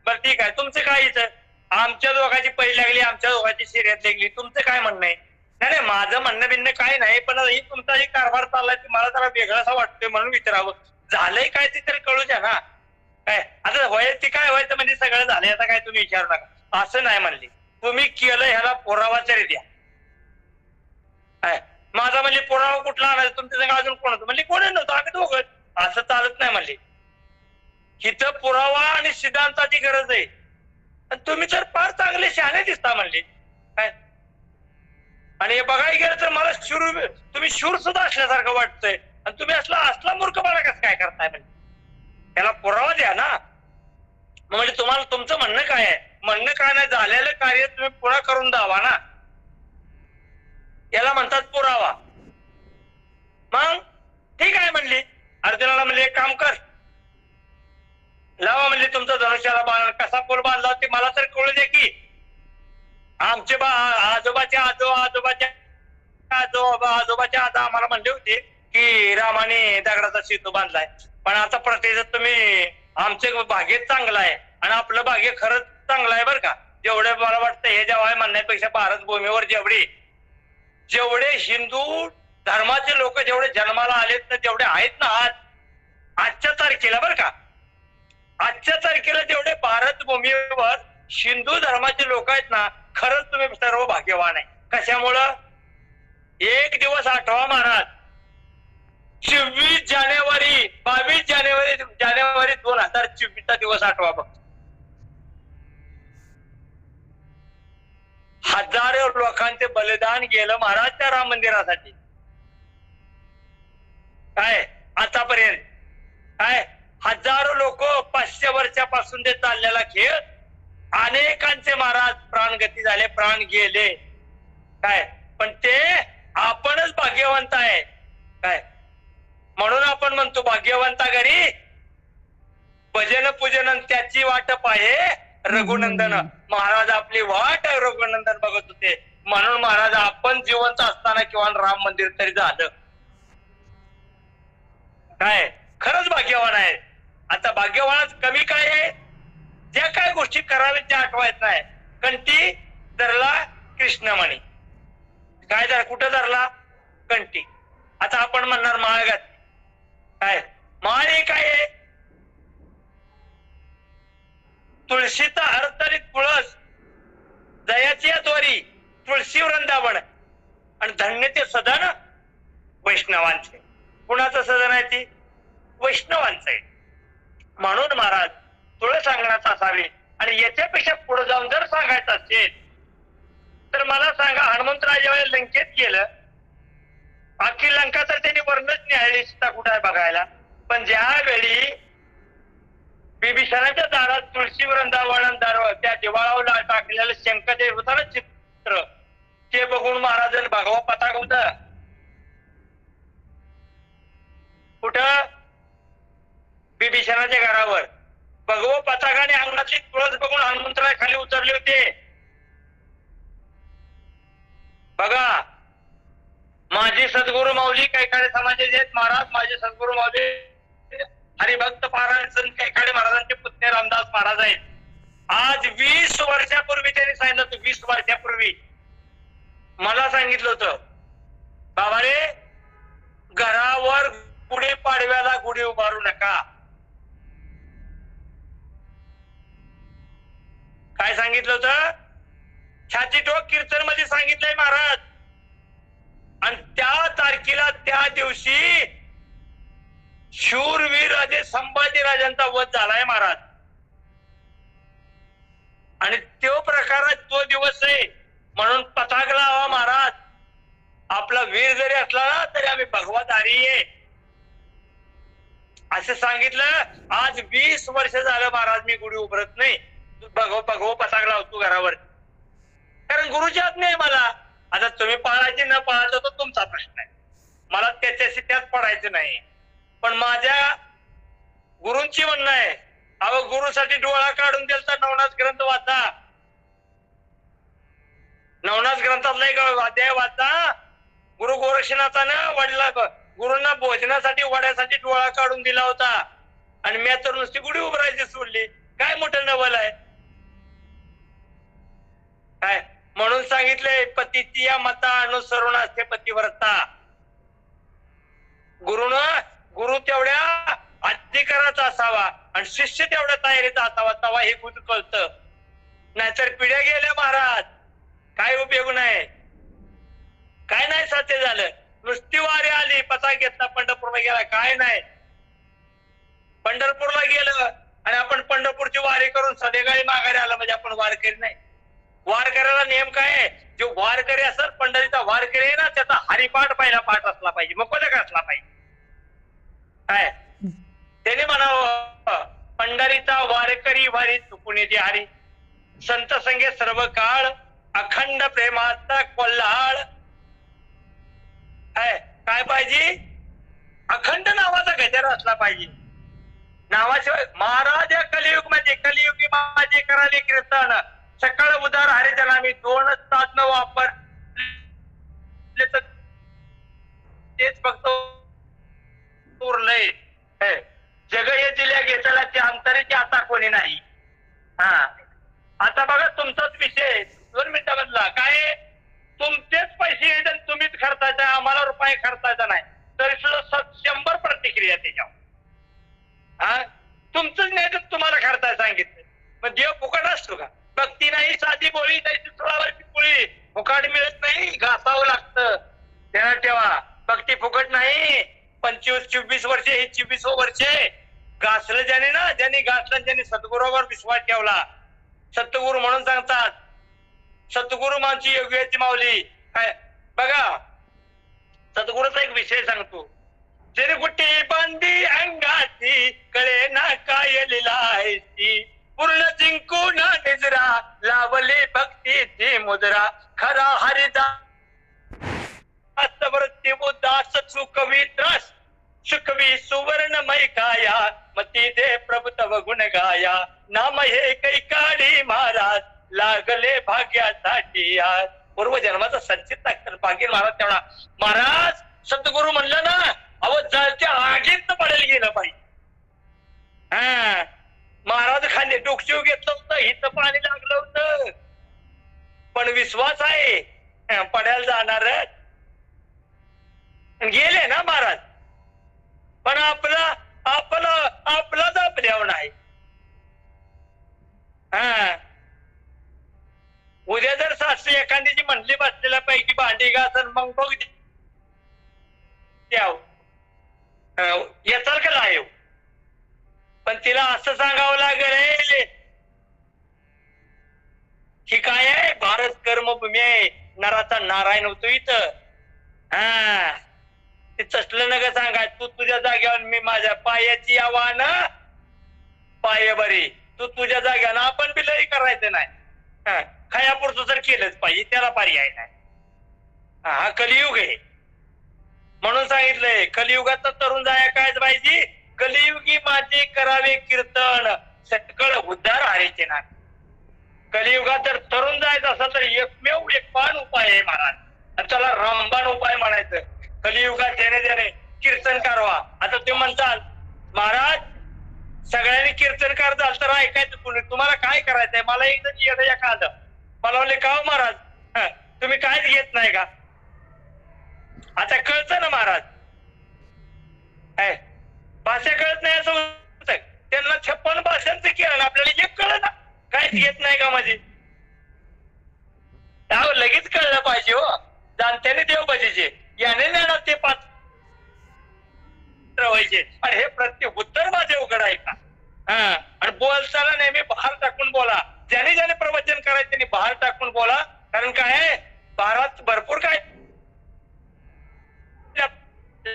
बरं ठीक आहे, तुमचं काय इथं? आमच्या दोघांची पहिली लागली, आमच्या दोघांची शिर्यात लागली, तुमचं काय म्हणणं आहे? नाही माझं म्हणणं बिन्न काय नाही, पण ही तुमचा जे कारभार चाललाय मला जरा वेगळासा वाटतोय म्हणून विचारावं. झालंय काय ते तरी कळू द्या ना. काय आता व्हायचं काय व्हायचं म्हणजे सगळं झालंय आता काय तुम्ही विचारू नका. असं नाही म्हणले, तुम्ही केलं ह्याला पुरावा तरी द्या. काय माझा म्हणली पुरावा कुठला आणायचा तुमच्या संग अजून कोण होतं म्हणली कोणी नव्हतं आम्ही दोघं असं चालत नाही म्हणली. इथं पुरावा आणि सिद्धांताची गरज आहे आणि तुम्ही तर फार चांगले शहाणे दिसता म्हणले काय. आणि हे बघायला गेलं तर मला तुम्ही शूर सुद्धा असल्यासारखं वाटतंय आणि तुम्ही असला मूर्खपणा कसं काय करताय म्हणजे त्याला पुरावा द्या ना. म्हणजे तुम्हाला तुमचं म्हणणं काय आहे. म्हणणं काय नाही झालेलं कार्य तुम्ही पुरा करून द्यावा ना याला म्हणतात पुरावा. मग ठीक आहे म्हणली. अर्जुनाला म्हणले एक काम कर लावा म्हणले तुमचा धनुष्याला बाण कसा पूल बांधला ते मला तर कळू दे की आमचे आजोबाच्या आजोबाच्या आम्हाला म्हणले होते की रामाने दगडाचा सेतू बांधलाय. पण आता प्रत्येक तुम्ही आमचे भाग्य चांगलं आहे आणि आपलं भाग्य खरंच चांगलं आहे बरं का. जेवढे मला वाटतं हे जेव्हा म्हणण्यापेक्षा भारत भूमीवर जेवढे हिंदू धर्माचे लोक जेवढे जन्माला आलेत ना जेवढे आहेत ना आजच्या तारखेला बरं का आजच्या तारखेला जेवढे भारत भूमीवर हिंदू धर्माचे लोक आहेत ना खरंच तुम्ही सर्व भाग्यवान आहे. कशामुळं एक दिवस आठवा महाराज 22 जानेवारी 2024 दिवस आठवा बघ. हजारो लोकांचे बलिदान गेलं महाराज त्या राम मंदिरासाठी. काय आतापर्यंत काय हजारो लोक 500 वर्षापासून ते चाललेला खेळ अनेकांचे महाराज प्राणगती झाले प्राण गेले काय. पण ते आपणच भाग्यवंत आहे काय. म्हणून आपण म्हणतो भाग्यवंता घरी भजन पूजन त्याची वाटप आहे रघुनंदन. महाराज आपली वाट रघुनंदन बघत होते म्हणून महाराज आपण जिवंत असताना किंवा राम मंदिर तरी झालं काय. खरंच भाग्यवान आहे. आता भाग्यवानात कमी काय आहे ज्या काय गोष्टी कराव्यात त्या आठवायत नाही. कंठी धरला कृष्णमणी काय धर कुठं धरला कंठी. आता आपण म्हणणार माळ घातली काय माळ हे काय आहे तुळशीचा हरतरी तुळस दयाची द्वारी तुळशी वृंदावन आणि धन्य ते सदन वैष्णवांचे. कुणाचं सदन आहे ती वैष्णवांचं आहे. म्हणून महाराज तुळस अंगणात असावे. आणि याच्यापेक्षा पुढे जाऊन जर सांगायचं असेल तर मला सांगा हनुमंतराय जेव्हा लंकेत गेलं अख्खी लंका तर त्यांनी वर्णच न्यायली सीता कुठे आहे बघायला. पण ज्यावेळी बिभीषणाच्या दारात तुळशी वृंदावन त्या दिवाळावर टाकलेलं शंकरदेव होतं ना चित्र ते बघून महाराजांनी भगवा पताका होता कुठं बिभीषणाच्या घरावर भगवा पताकाने अंगातली तुळस बघून हनुमंतराय खाली उतरले होते. बघा माझी सद्गुरु माऊली कैकाडे समाजाचे आहेत महाराज. माझे सद्गुरु माऊली हरिभक्त पारायण कैकाडे महाराजांचे पुतणे रामदास महाराज आहेत. आज 20 वर्षापूर्वी त्यांनी सांगितलं होतं 20 वर्षापूर्वी मला सांगितलं होतं बाबा रे घरावर गुढी पाडव्याला गुढी उभारू नका. काय सांगितलं होतं छाती टोक कीर्तन मध्ये सांगितलंय महाराज. आणि त्या तारखेला त्या दिवशी शूरवीर राजे संभाजी राजांचा वध झालाय महाराज. आणि तो प्रकार तो दिवस आहे म्हणून पताक लावा महाराज. आपला वीर जरी असला ना तरी आम्ही भगवतधारी आहे असं सांगितलं. आज 20 वर्ष झालं महाराज मी गुढी उभारत नाही. भगव पताक लावतो घरावर कारण गुरुची आज्ञा आहे मला. आता तुम्ही पाळायचे न पाळायचं तो तुमचा प्रश्न आहे. मला त्याच्याशी त्यात पडायचं नाही. पण माझ्या गुरूंची म्हणणं आहे अहो गुरुसाठी डोळा काढून दिला तर नवनाथ ग्रंथ वाचा. नवनाथ ग्रंथातला एक अध्याय वाचा. गुरु गोरक्षनाथानं वडला गुरूंना भोजनासाठी वड्यासाठी डोळा काढून दिला होता आणि मी तर नुसती गुढी उभारायची सोडली. काय मोठं नवल आहे काय. म्हणून सांगितलंय पतीची या मता अनुसरून असते पतिव्रता. गुरु तेवढ्या अधिकाराचा असावा आणि शिष्य तेवढ्या तयारीचा असावा तेव्हा हे गुरु कळतं. नाहीतर पिढ्या गेल्या महाराज काय उपयोग नाही काय नाही साध्य रुपये गेला, काय नाही. पंढरपूरला गेलं आणि आपण पंढरपूरची वारी करून संध्याकाळी माघारी आला म्हणजे आपण वारकरी नाही. वारकऱ्याला नियम काय आहे, जो वारकरी असेल पंढरीचा वारकरी आहे ना, त्याचा हरिपाठ पहिला पाठ असला पाहिजे, मुकोदक असला पाहिजे. काय त्याने म्हणावं, पंढरीचा वारकरी वारी चुकून येते हरी, संत संगे सर्व काळ अखंड प्रेमाचा कोल्हाळ. काय पाहिजे, अखंड नावाचा गजर असला पाहिजे. नावाशिवाय महाराज या कलियुग मध्ये कलियुगी माझे कराले कीर्तन, सकळ उदार हरिजन मी 2 साधन वापर तेच फक्त उरलंय. जग हे दिल्या घेतला ते अंतरीची आता कोणी नाही. हा आता बघा तुमचाच विषय 2 मिनिटामधला काय, तुमचेच पैसे येतात तुम्हीच खर्चायचा, आम्हाला रुपये खर्चायचा नाही, तरी सुद्धा 100 प्रतिक्रिया त्याच्यावर. हा तुमचंच नाही तर तुम्हाला खर्चायला सांगितलं, मग देव फुकट असतो का? भक्ती नाही, साधी बोळी नाही, 16 पोळी फुकट मिळत नाही, घासावं लागतं. ध्यानात ठेवा, भक्ती फुकट नाही. 25-26 वर्षे, हे 26 वर्षे घासलं ज्याने ना, ज्यांनी घासलं ज्यांनी सद्गुरूवर विश्वास ठेवला. सद्गुरू म्हणून सांगतात, सद्गुरू माणची योग्याची माऊली. काय बघा, सद्गुरूचा एक विषय सांगतो. चिरगुटी बांधी अंगाची कळे ना काय लिलायची, पूर्ण जिंकून निजरा लावली भक्तीची मुद्रा, खरा हरिदास वृत्ती उदास सुकवी त्रास, सुकवी सुवर्णमय काया, मती दे प्रभु तव गुण गाया, नाम हे कैकाडी महाराज लागले भाग्यासाठी आज. पूर्व जन्माचा संचित लागतं भाग्य महाराज तेवढा. महाराज सद्गुरू म्हणलं ना, अहो जळच्या आगीत पडेल गेलं पाहिजे. हा महाराज खाली डोकशिव घेतलं होतं, हिचं पाणी लागलं होतं, पण विश्वास आहे पडायला जाणार गेले ना महाराज. पण आपलाच आपल्यावर नाही. हा उद्या जर सासू एखाद्याची म्हणली बसलेल्या पैकी भांडी घासन, मग बघ येताल का लाईव. पण तिला असं सांगावं लागेल, ही काय आहे, भारत कर्मभूमी आहे, नराचा नारायण होतो इथं. हा ते चसलं नका सांगाय, तू तुझ्या जाग्यावर, मी माझ्या पायाची आव्हान पाय बरी, तू तुझ्या जाग्यावर. आपण बी लई करायचं नाही, खायापुरतं जर केलंच पाहिजे, त्याला पर्याय नाही. हा कलियुग आहे म्हणून सांगितलंय. कलियुगाचा तरुण जाया काय पाहिजे, कलियुगी माझे करावे कीर्तन, सकळ उद्धार हरीचे ना. कलियुगात जर तरुण जायचं असेल तर एकमेव एक पान उपाय आहे महाराज, त्याला रामबाण उपाय म्हणायचं. कलियुगात ज्याने ज्याने कीर्तन करावा. आता ते म्हणतात महाराज सगळ्यांनी कीर्तनकार झालं तर ऐकायचं कुणी, तुम्हाला काय करायचंय. मला एक जण येणं एखादं मला म्हणले, का हो महाराज तुम्ही कायच घेत नाही का. आता कळतं ना महाराज, भाषा कळत नाही असं होत. त्यांना 56 भाषांचं केलं, आपल्याला एक कळलं ना, काहीच घेत नाही का माझे. लगेच कळलं पाहिजे हो, जाणत्याने देव भजीचे, याने ज्ञानात ते 5 व्हायचे. आणि हे प्रत्येक उत्तर माझे उघड आहे का. आणि बोलताना नेहमी बाहेर टाकून बोला. ज्याने ज्याने प्रवचन करायचं त्यांनी बाहेर टाकून बोला. कारण काय आहे, बाहेरात भरपूर काय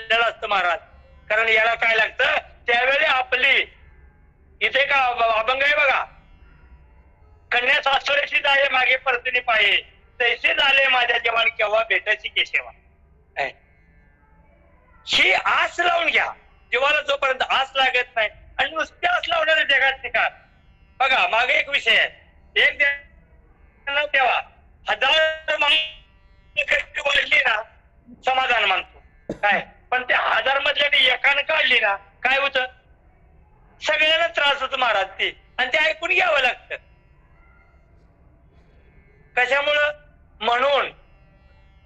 असतं महाराज. कारण याला काय लागतं, त्यावेळी आपली इथे का अभंग आहे बघा, कन्या सासुरेशी जाये मागे परतुनी पाये, तैसे झाले माझ्या जवान केव्हा भेटायची केसेवा. ही आस लावून घ्या. जीवाला जोपर्यंत आस लागत नाही, आणि नुसते आस लावणारे जगात शिकार. बघा मागे एक विषय आहे, एक तेव्हा 1000 वाढली ना समाधान मानतो काय, पण ते 1000 मधल्याने एकानं काढली ना काय होत, सगळ्यांना त्रास होतो महाराज ते. आणि ते ऐकून घ्यावं लागतं. कशामुळं, म्हणून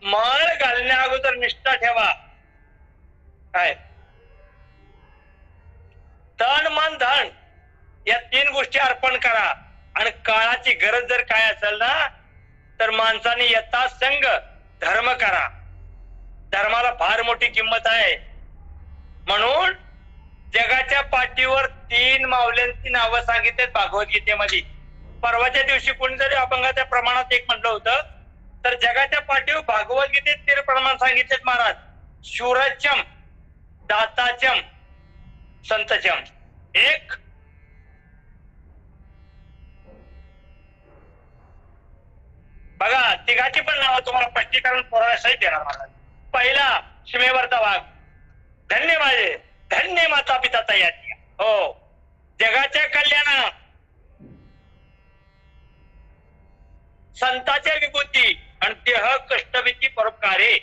माळ घालण्या अगोदर निष्ठा ठेवा. काय तन मन धन या 3 गोष्टी अर्पण करा. आणि काळाची गरज जर काय असेल ना, तर माणसाने यथासंग धर्म करा. धर्माला फार मोठी किंमत आहे. म्हणून जगाच्या पाठीवर 3 माऊल्यांची नावं सांगितलीत भागवतगीतेमध्ये. परवाच्या दिवशी कोणीतरी अभंगाच्या प्रमाणात एक म्हटलं होतं, तर जगाच्या पाठीवर भागवतगीतेत 3 प्रमाण सांगितलेत महाराज. शूरचम, दाताचम, संतचम. एक बघा, तिघाची पण नावं तुम्हाला स्पष्टीकरण पुराव्यासहित देणार महाराज. पहिला सीमेवरचा वाघ, धन्य माझे, धन्य माता पिता तयार. हो, जगाच्या कल्याणात संतांच्या विभूती आणि देह कष्टभीती परोपकारे.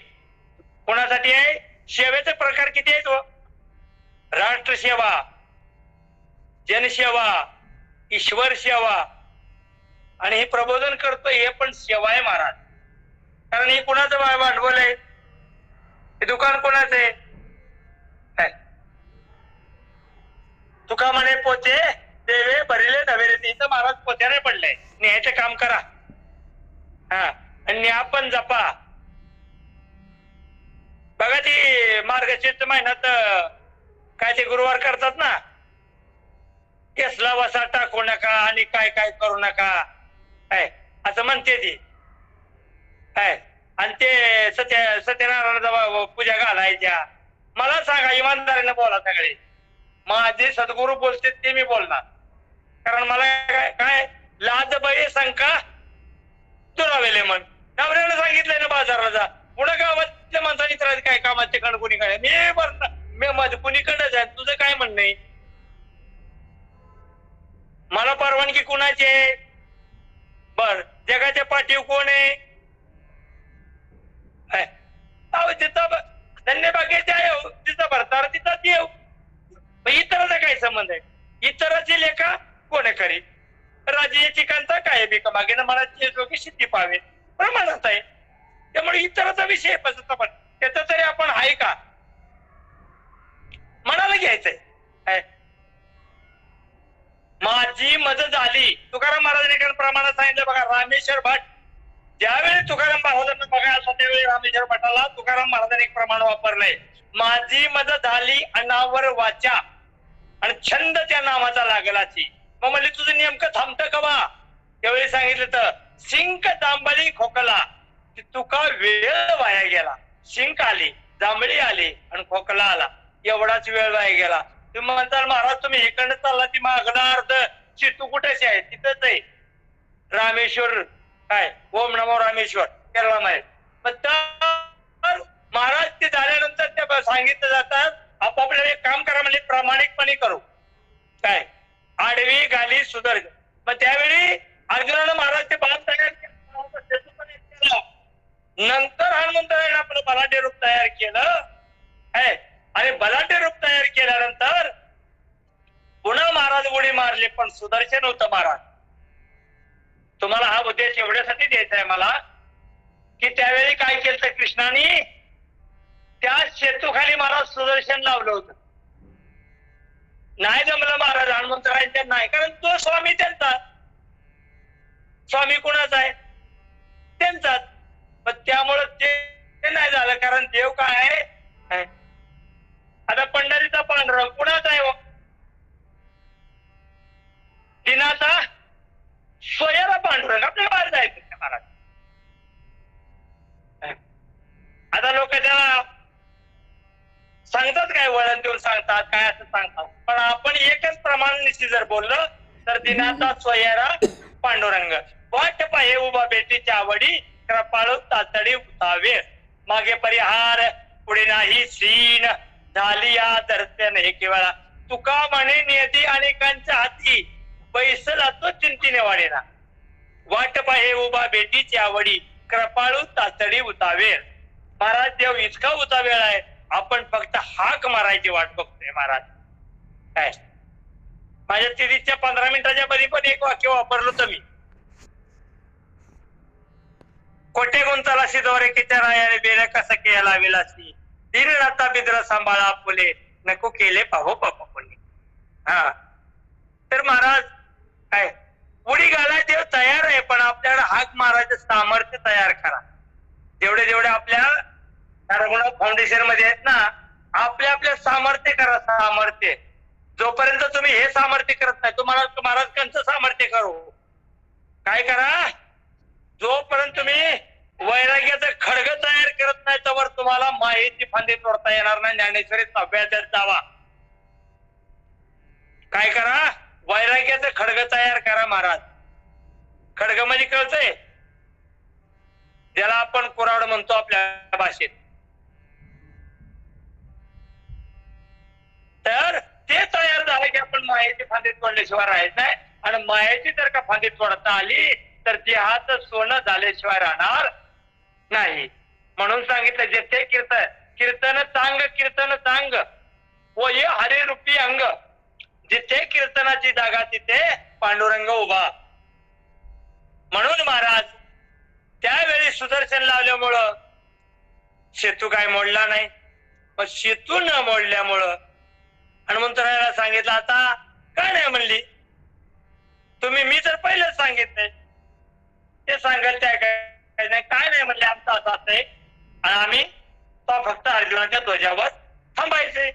कोणासाठी आहे? सेवेचे प्रकार किती आहेत? राष्ट्रसेवा, जनसेवा, ईश्वर सेवा आणि हे प्रबोधन करतो, हे पण सेवा आहे महाराज. कारण हे कुणाचं भांडवल आहे? हे दुकान कोणाचं आहे? तुका म्हणे पोचे देवे भरिले नवेरे, इथं महाराज पोत्याने पडलंय. न्यायचं काम करा, हा, आणि न्या पण जपा. बघा ती मार्गशीर्ष महिन्यात काय ते गुरुवार करतात ना, केसला वसा टाकू नका आणि काय काय करू नका काय असं म्हणते ती काय, आणि ते सत्यनारायणाचा पूजा घालायच्या. मला सांगा, इमानदारीने बोला सगळे. माझे सद्गुरू बोलते ते मी बोलणार, कारण मला काय लाज भय शंका दुरावेले म्हण. नवऱ्याला सांगितलंय ना बाजारला जा, पुन्हा गावातल्या माणसाने तर काय कामाचे कण कुणी काय मी माझं कुणीकडे आहे, तुझं काय म्हणणं आहे? मला परवानगी कुणाची आहे? बर, जगाच्या पाठीव कोण आहे? जिथं धन्य बागेचे आहे, तिथं भरतार तिथं देव. इतराचा काय संबंध आहे? इतराची लेखा कोण करी? राजीची कांता काय बिका मागे ना, मला जोगी सिद्धी पावे प्रमाणात आहे. त्यामुळे इतराचा विषय पण त्याच तरी आपण आहे का? मनाला घ्यायचंय. माझी मदत झाली. तुकाराम महाराजांनी प्रमाणात सांगितलं बघा. रामेश्वर भट ज्यावेळी तुकाराम महाराजांना बघायला त्यावेळी रामेश्वर भटाला तुकाराम महाराजांनी एक प्रमाण वापरलंय. माझी मदत झाली अनावर वाचा आणि छंद त्या नामाचा लागलाची. मग म्हणले तुझं नेमकं थांबतं कवा? त्यावेळी सांगितलं तर शिंक जांभळी खोकला, तुका वेळ वाया गेला. शिंक आली, जांभळी आली आणि खोकला आला, एवढाच वेळ वाया गेला. तुम्ही म्हणताल महाराज तुम्ही इकडनं चालला, ती मागला अर्ध चित्तू कुठेच आहे? तिथंच आहे रामेश्वर. काय ओम नमो रामेश्वर केरळा माहित. तर महाराज ते झाल्यानंतर त्या सांगितलं जातात आपापल्याला एक काम करा म्हणजे प्रामाणिकपणे करू. काय आडवी गाली सुधर. मग त्यावेळी अर्जुनानं महाराज ते बाण तयार केलं. नंतर हनुमंतरायनं आपलं बलाढ्य रूप तयार केलं आहे. आणि बलाढ्य रूप तयार केल्यानंतर पुन्हा महाराज उडी मारली, पण सुदर्शन होतं महाराज. तुम्हाला हा उद्देश एवढ्यासाठी द्यायचा आहे मला की त्यावेळी काय केलं कृष्णाने? त्या सेतूखाली महाराज सुदर्शन लावलं होतं. नाही जमलं महाराज हनुमंतरायांच्या, नाही, कारण तो स्वामी त्यांचा. स्वामी कुणाचा आहे? त्यांचाच. पण त्यामुळं ते नाही झालं, कारण देव काय आहे? आता पंढरीचा पांडुरंग कुणाचा आहे? दिनाचा स्वयरा पांडुरंग. आपल्याला बाहेर जायचं महाराज. आता लोक त्याला सांगतात काय, वळण देऊन सांगतात काय असं सांगतात, पण आपण एकच प्रमाण निश्चित जर बोललं तर दिनाचा स्वयरा पांडुरंग. वाट पाहे उभा बेटीच्या आवडी, कृपाळू तातडी उतावे. मागे परिहार पुढे नाही सीन, झाली या दर्शन हे केवळा. तुका म्हणे नियती अनेकांच्या हाती, बैसला तो चिंतीने वाढेना. वाट पाहे उभा बेटीची आवडी, कृपाळू तातडी उतावेल. महाराज देव इतका उतावेळ आहे, आपण फक्त हाक मारायची वाट बघतोय महाराज. काय माझ्या 30च्या 15 मिनिटाच्या मध्ये पण एक वाक्य वापरलं होतं मी. कोठे गुंतला सिद्धोरे किच्या रायाने बेर कसं केला विलासी, दीन राता बिद्र सांभाळा फुले, नको केले पाहो पापा कोणी. हा, तर महाराज काय उडी घालाय देव तयार आहे, पण आपल्याला हाक मारायचं सामर्थ्य तयार करा. जेवढे जेवढे आपल्या रघुनाथ फाउंडेशन मध्ये आहेत ना, आपल्या आपल्या सामर्थ्य करा, सामर्थ्य. जोपर्यंत तुम्ही हे सामर्थ्य करत नाही तुम्हाला महाराज कंच सामर्थ्य करू. काय करा, जोपर्यंत तुम्ही वैराग्याचं खडग तयार करत नाही तोवर तुम्हाला मायेची फांदी तोडता येणार नाही. ज्ञानेश्वरी 9व्या जावा. काय करा, वैराग्याचं खडग तयार करा महाराज. खडग म्हणजे कळतंय, ज्याला आपण कुऱ्हाड म्हणतो आपल्या भाषेत. तर ते तयार झालं की आपण मायेची फांदी तोडल्याशिवाय राहायचं नाही. आणि मायेची जर का फांदी तोडता आली तर देहात सोनं झाल्याशिवाय राहणार नाही. म्हणून सांगितलं जेथे कीर्तन चांग व ये हरे रूपी अंग. जिथे कीर्तनाची जागा तिथे पांडुरंग उभा. म्हणून महाराज त्यावेळी सुदर्शन लावल्यामुळं सेतू काय मोडला नाही. पण सेतू न मोडल्यामुळं हनुमंतरायाला सांगितलं आता काय नाही म्हणली तुम्ही. मी तर पहिलेच सांगितलंय ते सांगाल त्या काय नाही म्हणले आमचं असं असतंय. आणि आम्ही तो फक्त अर्जुनाच्या ध्वजावर थांबायचे.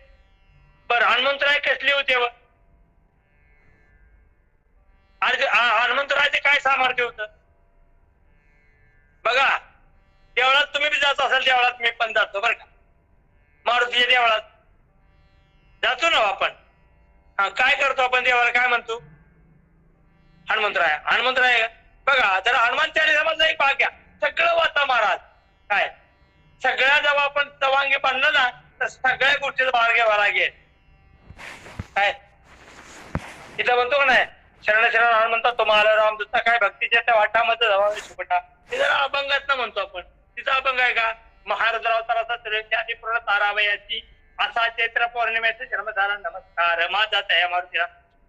बरं हनुमंतराय कसले होते व हनुमंतरायाचे काय सामर्थ्य होतं बघा. देवळात तुम्ही बी जात असाल, देवळात मी पण जातो बरं का. मारुतीच्या देवळात जातो ना आपण. हा काय करतो आपण देवाला, काय म्हणतो हनुमंतराय बघा. जर हनुमान चालीसा एक भाग घ्या, सगळं वाचा महाराज. काय सगळ्या जेव्हा आपण तवांगी बांधलं ना तर सगळ्या गोष्टीचा भाग घ्यावा लागेल. काय इथं म्हणतो का नाही, शरण शरण हनुमंता तुम्हाला रामदूता काय भक्तीच्या त्या वाटामध्ये जावा सुपटा. ते जरा अभंगात ना म्हणतो आपण. तिचा अभंग आहे का, महाराजराव तराचा पूर्ण तारावयाची असा चैत्र पौर्णिमेचा जन्म झाला. नमस्कार माझा तया मारुतीला.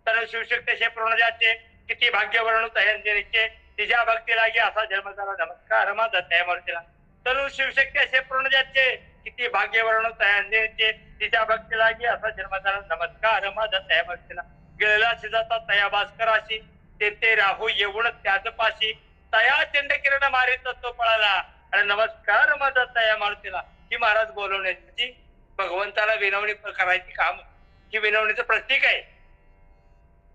तर शिवशक्तीचे पूर्णजाचे किती भाग्य वर्णू तयांचे तिच्या भक्ती लागे असा जन्म झाला. नमस्कार माझा तया मारुतीला. तर शिवशक्ती असे पूर्णजाचे किती भाग्य वर्णू तयांचे तिच्या भक्ती लागे असा जन्म झाला. नमस्कार माझा तया मारुतीला. गेलेला शिजाचा तया भास्कराशी ते राहू येऊन त्याच पाशी तया चंड किरण मारित तो पळाला. आणि नमस्कार माझा तया मारुतीला. ही महाराज बोलवण्याची भगवंताला विनवणी करायची काम, ही विनवणीचं प्रतीक आहे.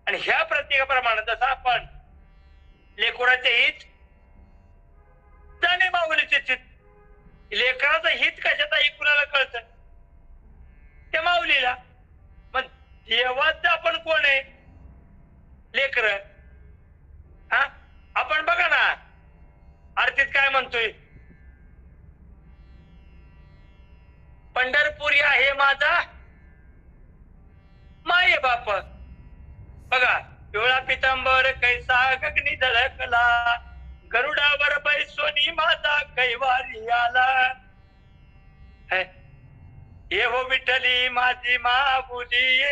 आणि ह्या प्रतीकाप्रमाणे जसं आपण लेकराचे हित जाणे माऊलीचे चित. लेकराचं हित कशात आहे कुणाला कळतं, त्या माऊलीला. मग देवाचं आपण कोण आहे, लेकर. हा आपण बघा ना आरतीत काय म्हणतोय, पंढरपुरी आहे माझा माये बाप. बघा पिवळा पितांबर कैसा गगनी झळकला, गरुडावर बैसोनी माझा कैवारी आला. हे हो विठ्ठली माझी माऊली,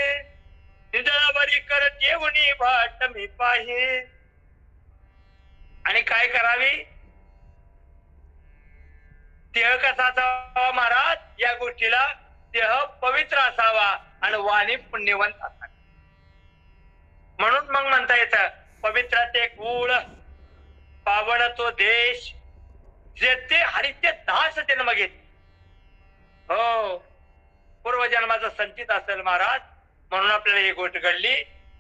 निधळावरी करत येऊनी वाट मी पाहे. आणि काय करावी, देह कसा असावा महाराज, या गोष्टीला देह पवित्र असावा आणि वाणी पुण्यवंत असावी. म्हणून मग म्हणता येतं पवित्राचे कुळ पावन तो देश, जेथे हरिचे दास जन्म घेत. हो पूर्वजन्माचा संचित असेल महाराज. म्हणून आपल्याला ही गोष्ट घडली.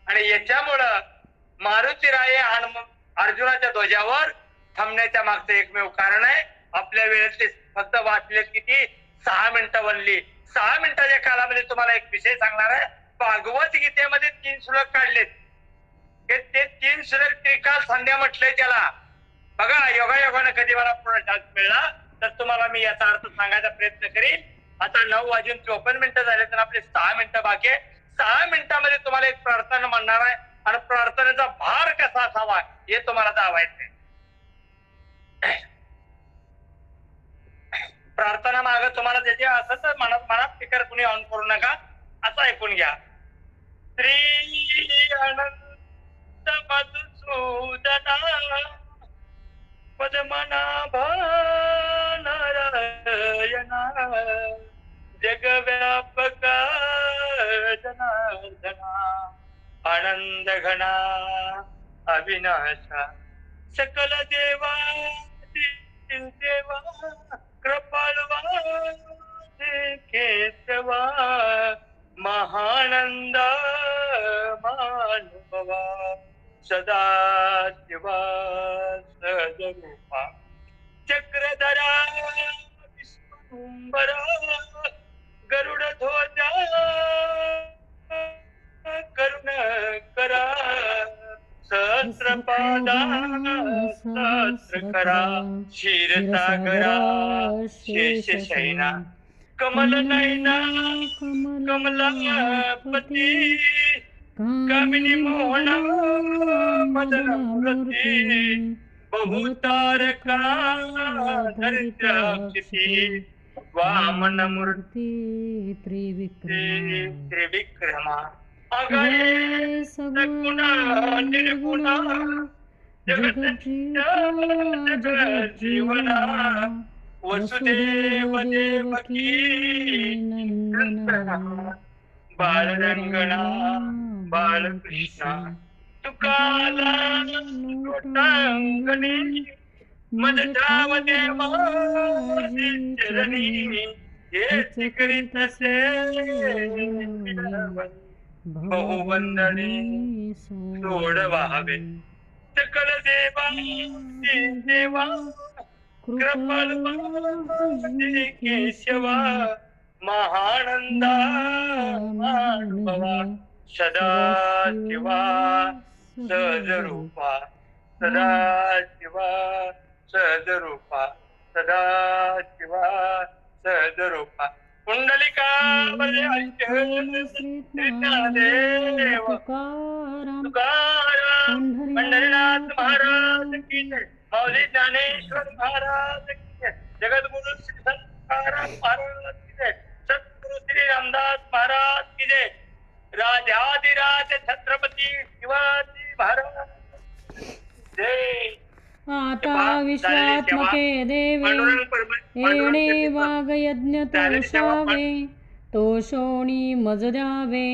आणि याच्यामुळं मारुतीराये अर्जुनाच्या ध्वजावर थांबण्याच्या मागचं एकमेव कारण आहे. आपल्या वेळेतले फक्त वाचलेत किती, 6 मिनिटं बनली. 6 मिनिटाच्या कालामध्ये तुम्हाला एक विषय सांगणार आहे. भागवत गीतेमध्ये 3 श्लोक काढलेत. ते 3 श्लोक त्रिकाल संध्या म्हटलंय त्याला. बघा योगायोगानं कधी मला पूर्ण चान्स मिळला तर तुम्हाला मी याचा अर्थ सांगायचा प्रयत्न करीन. आता 9:54 झाले तर आपले 6 मिनिटं बाकी आहे. 6 मिनिटांमध्ये तुम्हाला एक प्रार्थना म्हणणार आहे आणि प्रार्थनेचा भार कसा असावा हे तुम्हाला दावायचंय. प्रार्थना माग तुम्हाला त्याचे असं तर मनात फिकर कुणी ऑन करू नका, असं ऐकून घ्या. श्री अनंत मधुसूदना पद्मनाभा नारायणा जगव्यापका जनार्दना आनंद घना अविनाशा सकल देवा देवा कृपाळवा केशवा महानंद मानवा सदा शिवा सहजरूपा चक्रधरा विश्वंभरा गरुड ध्वजा करुण करा सहस्रपादा सहस्रकरा क्षीरसागरा शेषशयना कमल नयना कमलापती कामिनी मोहना मदन मूर्ती बहुतारका धरित्राक्षिती वामन मूर्ती त्रिविक्रमा अगये सगुणा निर्गुणा जगज्जीवना वसुदेव देवकी नंदना बालरंगना बालकृष्णा तुकाला लोटांगणी मदधाव देवाची चरणी हेच करीत असे बहुवंदनी सोडवावे सकल देवा देवा कृपाल केशवा महानंदा मानवा सदा शिवा सहजरूपा सदा शिवा सहजरूपा सदा शिवा सहजरूपा कुंडलिका देव तुकाराम पंढरीनाथ महाराज की जय माऊली ज्ञानेश्वर महाराज की जय जगद्गुरु श्री तुकाराम महाराज की जय सद्गुरु श्री रामदास महाराज की जय राजाधिराज छत्रपती शिवाजी महाराज जय आता विश्वात्मके देवे येणे वागयज्ञ तोषावे तोषोणी मज द्यावे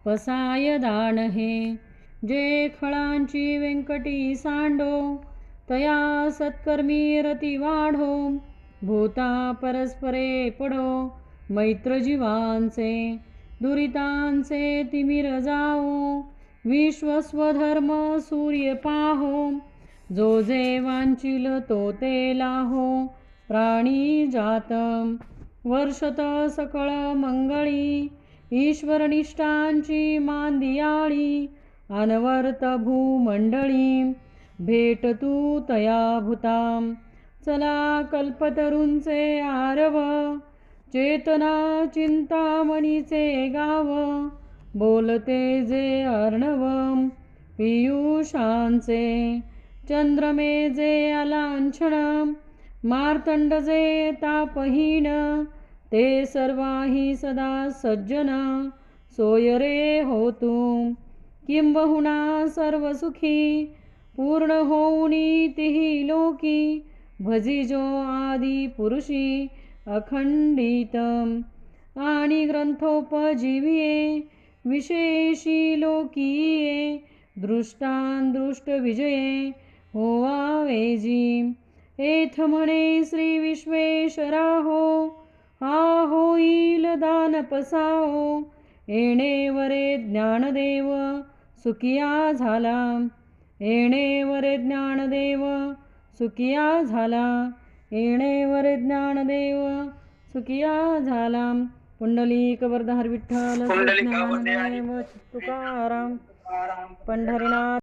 पसाय दान हे जे खळांची व्यंकटी सांडो तया सत्कर्मी रती वाढो भूता परस्परे पडो मैत्र जीवांचे दुरितांचे तिमिर जाओ विश्वस्वधर्म सूर्य पाहो जो जे वांचिल तो ते लाहो प्राणी जातम वर्षत सकळ मंगळी ईश्वरनिष्ठांची मांदियाळी अनवर्त भूमंडळी भेट तू तया भूताम चला कल्पतरूंचे आरव चेतना चिंतामणीचे गाव बोलते जे अर्णव पियुषांचे चंद्रमे जे अलांछन मार्तंड जे तापहीन ते सर्वाही सदा सज्जन सोय रे होतू किंबहुना सर्व सुखी पूर्ण होऊनी तिही लोकी भजिजो आदि पुरुषी अखंडित आणि ग्रंथोपजीविये विशेषी लोकीये दृष्टान दृष्ट विजये होवावेजी एथ म्हणे श्री विश्वेश्वरा हो हा होईल दान पसाओ येणेवरे ज्ञानदेव सुखिया झाला येणेवरे ज्ञानदेव सुखिया झाला येणेवरे ज्ञानदेव सुखिया झाला पुंडलिक वरदाहर विठ्ठल तुकाराम पंढरीनाथ